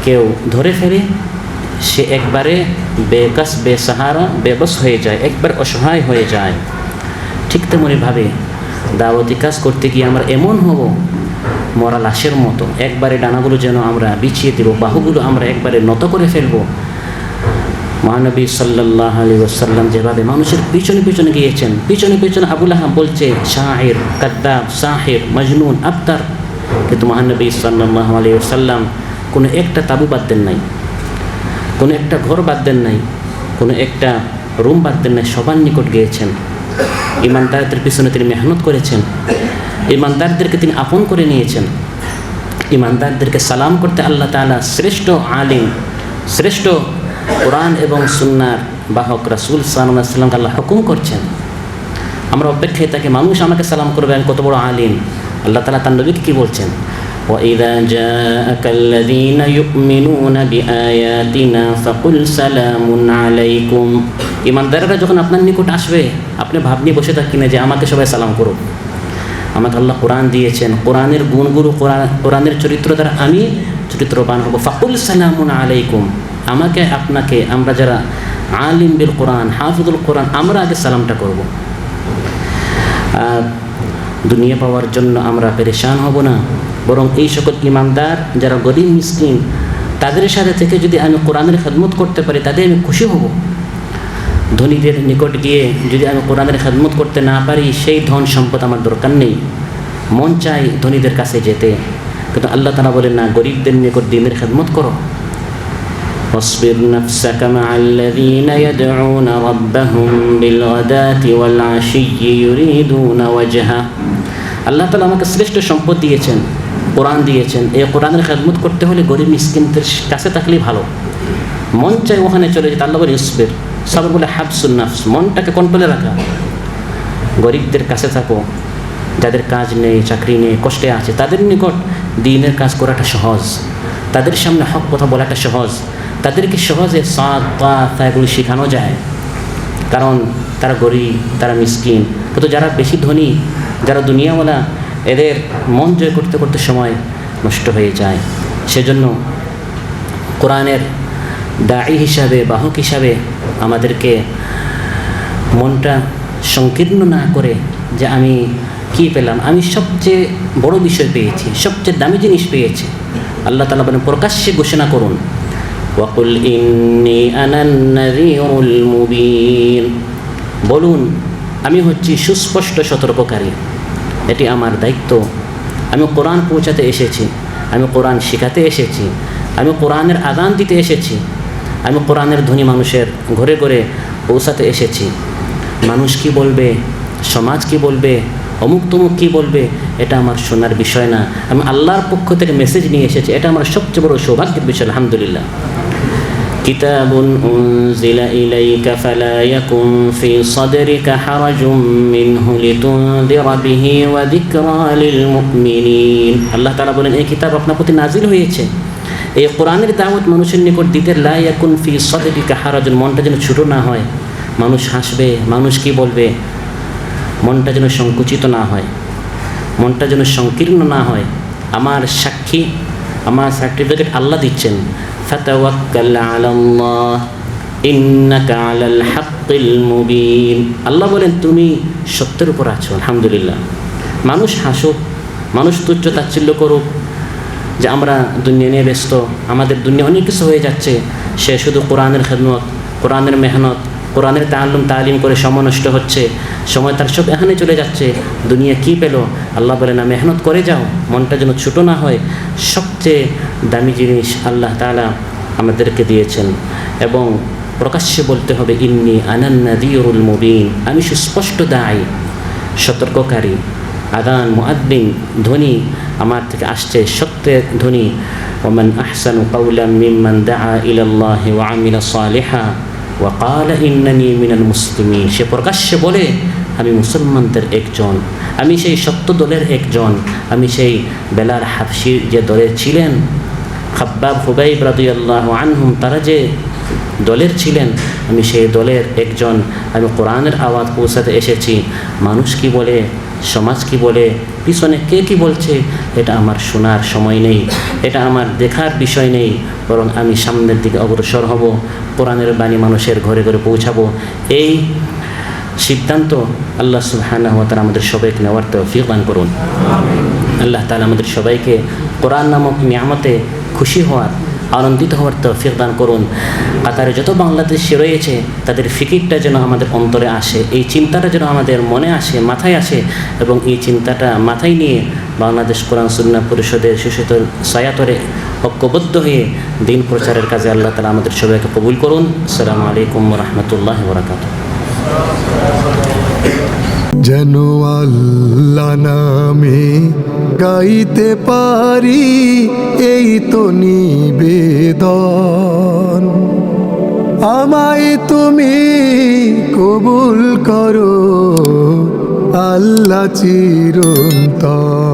B: কেউ ধরে ফেলে সে একবারে বেকস বেসাহারা বেবস হয়ে যায়, একবার অসহায় হয়ে যায়। ঠিক তেমনিভাবে দাওয়াতি কাজ করতে গিয়ে আমরা এমন হব মরা লাশের মতো, একবারে ডানাগুলো যেন আমরা বিছিয়ে দেব, বাহুগুলো আমরা একবারে নত করে ফেলবো। মহানবী সাল্লাল্লাহু আলাইহি ওয়াসাল্লাম যেভাবে মানুষের পিছনে পিছনে গিয়েছেন, পিছনে পিছনে আবু লাহাব বলছে শাহির, কাদ্দাব, সাহির, মজনুন, আবতার, কিন্তু মহানবী সাল্লাল্লাহু আলাইহি ওয়াসাল্লাম কোনো একটা তাবু বাদ দেন নাই, কোনো একটা ঘর বাদ দেন নাই, কোনো একটা রুম বাদ দেন নাই, সবার নিকট গিয়েছেন। ঈমানদারদের পিছনে তিনি মেহনত করেছেন, ঈমানদারদেরকে তিনি আপন করে নিয়েছেন। ঈমানদারদেরকে সালাম করতে আল্লাহ তাআলা শ্রেষ্ঠ আলিম, শ্রেষ্ঠ কোরআন এবং সুন্নাহর বাহক রাসূল সাল্লাল্লাহু আলাইহি ওয়াসাল্লামকে আল্লাহ হুকুম করছেন। আমরা অপেক্ষায় থাকি মানুষ আমাকে সালাম করবে, আমি কত বড় আলিম। আল্লাহ তাআলা তার নবীকে কি বলছেন? وَإِذَا جَاءَكَ الَّذِينَ يُؤْمِنُونَ بِآيَاتِنَا فَقُلْ سَلَامٌ عَلَيْكُمْ। ঈমানদাররা যখন আপনার নিকট আসবে, আপনি ভাব নিয়ে বসে থাকি না যে আমাকে সবাই সালাম করুক। আমাকে আল্লাহ কোরআন দিয়েছেন, কোরআনের গুণগুলো, কোরআনের চরিত্র দ্বারা আমি চরিত্রবান হব। ফাকুল সালামুন আলাইকুম, আমাকে আপনাকে, আমরা যারা আলিম বিল কোরআন, হাফিজুল কোরআন, আমরা আগে সালামটা করব। আর দুনিয়া পাওয়ার জন্য আমরা পেরেশান হব না, বরং এই সকল ঈমানদার যারা গরীব মিসকিন তাদের সাথে থেকে যদি আমি কোরআনের খেদমত করতে পারি তাতে আমি খুশি হব। ধনীদের নিকট গিয়ে যদি আমি কোরআনের খেদমত করতে না পারি, সেই ধন সম্পদ আমার দরকার নেই, মন চাই ধনীদের কাছে যেতে, কিন্তু আল্লাহ তাআলা বলেন না, গরীবদের নিকট দ্বীনের খেদমত করো। واصبر نفسك مع الذين يدعون ربهم بالغداة والعشي يريدون وجهه। আল্লাহ তাআলা আমাকে শ্রেষ্ঠ সম্পদ দিয়েছেন, কোরআন দিয়েছেন। এই কোরআনের খেদমত করতে হলে গরীব মিসকিনদের কাছে থাকলেই ভালো, মন চাই ওখানে চলে যেতে। আল্লাহ বলে ইসবির, সবাই বলে হাবসুন নাফস, মনটাকে কন্ট্রোলে রাখা। গরীবদের কাছে থাকো, যাদের কাজ নেই, চাকরি নেই, কষ্টে আছে, তাদের নিকট দ্বীনের কাজ করাটা সহজ, তাদের সামনে হক কথা বলাটা সহজ, তাদেরকে সহজে সাদ তা এগুলো শেখানো যায়, কারণ তারা গরীব, তারা মিসকিন। কিন্তু যারা বেশি ধনী, যারা দুনিয়াওয়ালা, এদের মন জয় করতে করতে সময় নষ্ট হয়ে যায়। সেজন্য কোরআনের দায়ী হিসাবে, বাহক হিসাবে আমাদেরকে মনটা সংকীর্ণ না করে যে আমি কি পেলাম, আমি সবচেয়ে বড় বিষয় পেয়েছি, সবচেয়ে দামি জিনিস পেয়েছি। আল্লাহ তাআলা বলেন প্রকাশ্যে ঘোষণা করুন, ওয়াকুল ইন্নী আনান নাযীরুল মুবিন, বলুন আমি হচ্ছি সুস্পষ্ট সতর্ককারী, এটি আমার দায়িত্ব। আমি কোরআন পৌঁছাতে এসেছি, আমি কোরআন শেখাতে এসেছি, আমি কোরআনের আযান দিতে এসেছি, আমি কোরআনের ধ্বনি মানুষের ঘরে ঘরে পৌঁছাতে এসেছি। মানুষ কি বলবে, সমাজ কি বলবে, অমুক তমুক কী বলবে, এটা আমার শোনার বিষয় না। আমি আল্লাহর পক্ষ থেকে মেসেজ নিয়ে এসেছি, এটা আমার সবচেয়ে বড় সৌভাগ্যের বিষয়। আলহামদুলিল্লাহ। কিতাবুন উনজিলা ইলাইকা ফালা ইয়াকুন ফি সাদরিকা হারাজুম মিনহু লিতুনদিরা বিহি ওয়া যিকরা লিল মুমিনিন। আল্লাহ তাআলা বলেন এই কিতাব আপনার প্রতি নাজিল হয়েছে, এই কোরআনের দাওয়াত মানুষের নিকট দিতে, লা ইয়াকুন ফি সাদরিকা হারাজুন, মনটা যেন ছোট না হয়, মানুষ হাসবে, মানুষ কি বলবে, মনটা যেন সংকুচিত না হয়, মনটা যেন সংকীর্ণ না হয়। আমার সাক্ষী, আমার সার্টিফিকেট আল্লাহ দিচ্ছেন, ফাতাওয়াক্কাল আলাল্লাহ ইন্নাকা আলাল হাক্কিল মুবিন। আল্লাহ বলেন তুমি সত্যের উপর আছো, আলহামদুলিল্লাহ। মানুষ হাসুক, মানুষ তুচ্ছ তাচ্ছিল্য করুক যে আমরা দুনিয়া নিয়ে ব্যস্ত, আমাদের দুনিয়া অনেক কিছু হয়ে যাচ্ছে, সে শুধু কোরআনের খেদমত, কোরআনের মেহনত, কোরআনের তালিম করে সময় নষ্ট হচ্ছে, সময় তার সব এখানে চলে যাচ্ছে, দুনিয়া কি পেল? আল্লাহ বলে না, মেহনত করে যাও, মনটা যেন ছোটো না হয়। সবচেয়ে দামি জিনিস আল্লাহ তাআলা আমাদেরকে দিয়েছেন, এবং প্রকাশ্যে বলতে হবে ইন্নী আনান নাযীরুল মুবিন, আমি সুস্পষ্ট দায়ী, সতর্ককারী। আদান মুআদ্দিন ধ্বনি আমার থেকে আসছে, সত্যের ধ্বনি। ওমান আহসানু কাওলাম মিম্মান দাআ ইলাল্লাহি ওয়া আমিলা সালিহা ওয়া ক্বালা ইন্নানী মিনাল মুসলিমিন। সে প্রকাশ্যে বলে আমি মুসলমানদের একজন, আমি সেই সত্য দলের একজন, আমি সেই বেলাল হাবশী যে দলে ছিলেন, খাব্বাব খুবাইব রাদিয়াল্লাহু আনহুম, তারা যে দলের ছিলেন, আমি সেই দলের একজন। আমি কোরআনের আওয়াজ পৌঁছাতে এসেছি। মানুষ কি বলে, সমাজ কি বলে, পিছনে কে কি বলছে, এটা আমার শোনার সময় নেই, এটা আমার দেখার বিষয় নেই, বরং আমি সামনের দিকে অগ্রসর হব, কোরআনের বাণী মানুষের ঘরে ঘরে পৌঁছাবো। এই সিদ্ধান্ত আল্লাহ সুবহানাহু ওয়া তাআলা আমাদের সবাইকে নেওয়ার তৌফিক দান করুন। আল্লাহ তাআলা আমাদের সবাইকে কোরআন নামক নিয়ামতে খুশি হওয়ার, আনন্দিত হওয়ার তৌফিক দান করুন। কাতারে যত বাংলাদেশি রয়েছে তাদের ফিকিরটা যেন আমাদের অন্তরে আসে, এই চিন্তাটা যেন আমাদের মনে আসে, মাথায় আসে, এবং এই চিন্তাটা মাথায় নিয়ে বাংলাদেশ কোরআন সুন্নাহ পরিষদের শিশুত সায়াতরে ঐক্যবদ্ধ হয়ে দিন প্রচারের কাজে আল্লাহ তাআলা আমাদের সবাইকে কবুল করুন। আসসালামু আলাইকুম ওয়া রাহমাতুল্লাহি ওয়া বারাকাতুহু।
A: যেন আল্লাহ নামে গাইতে পারি, এই তো নিবেদন। আমায় তুমি কবুল করো আল্লাহ চিরন্তন।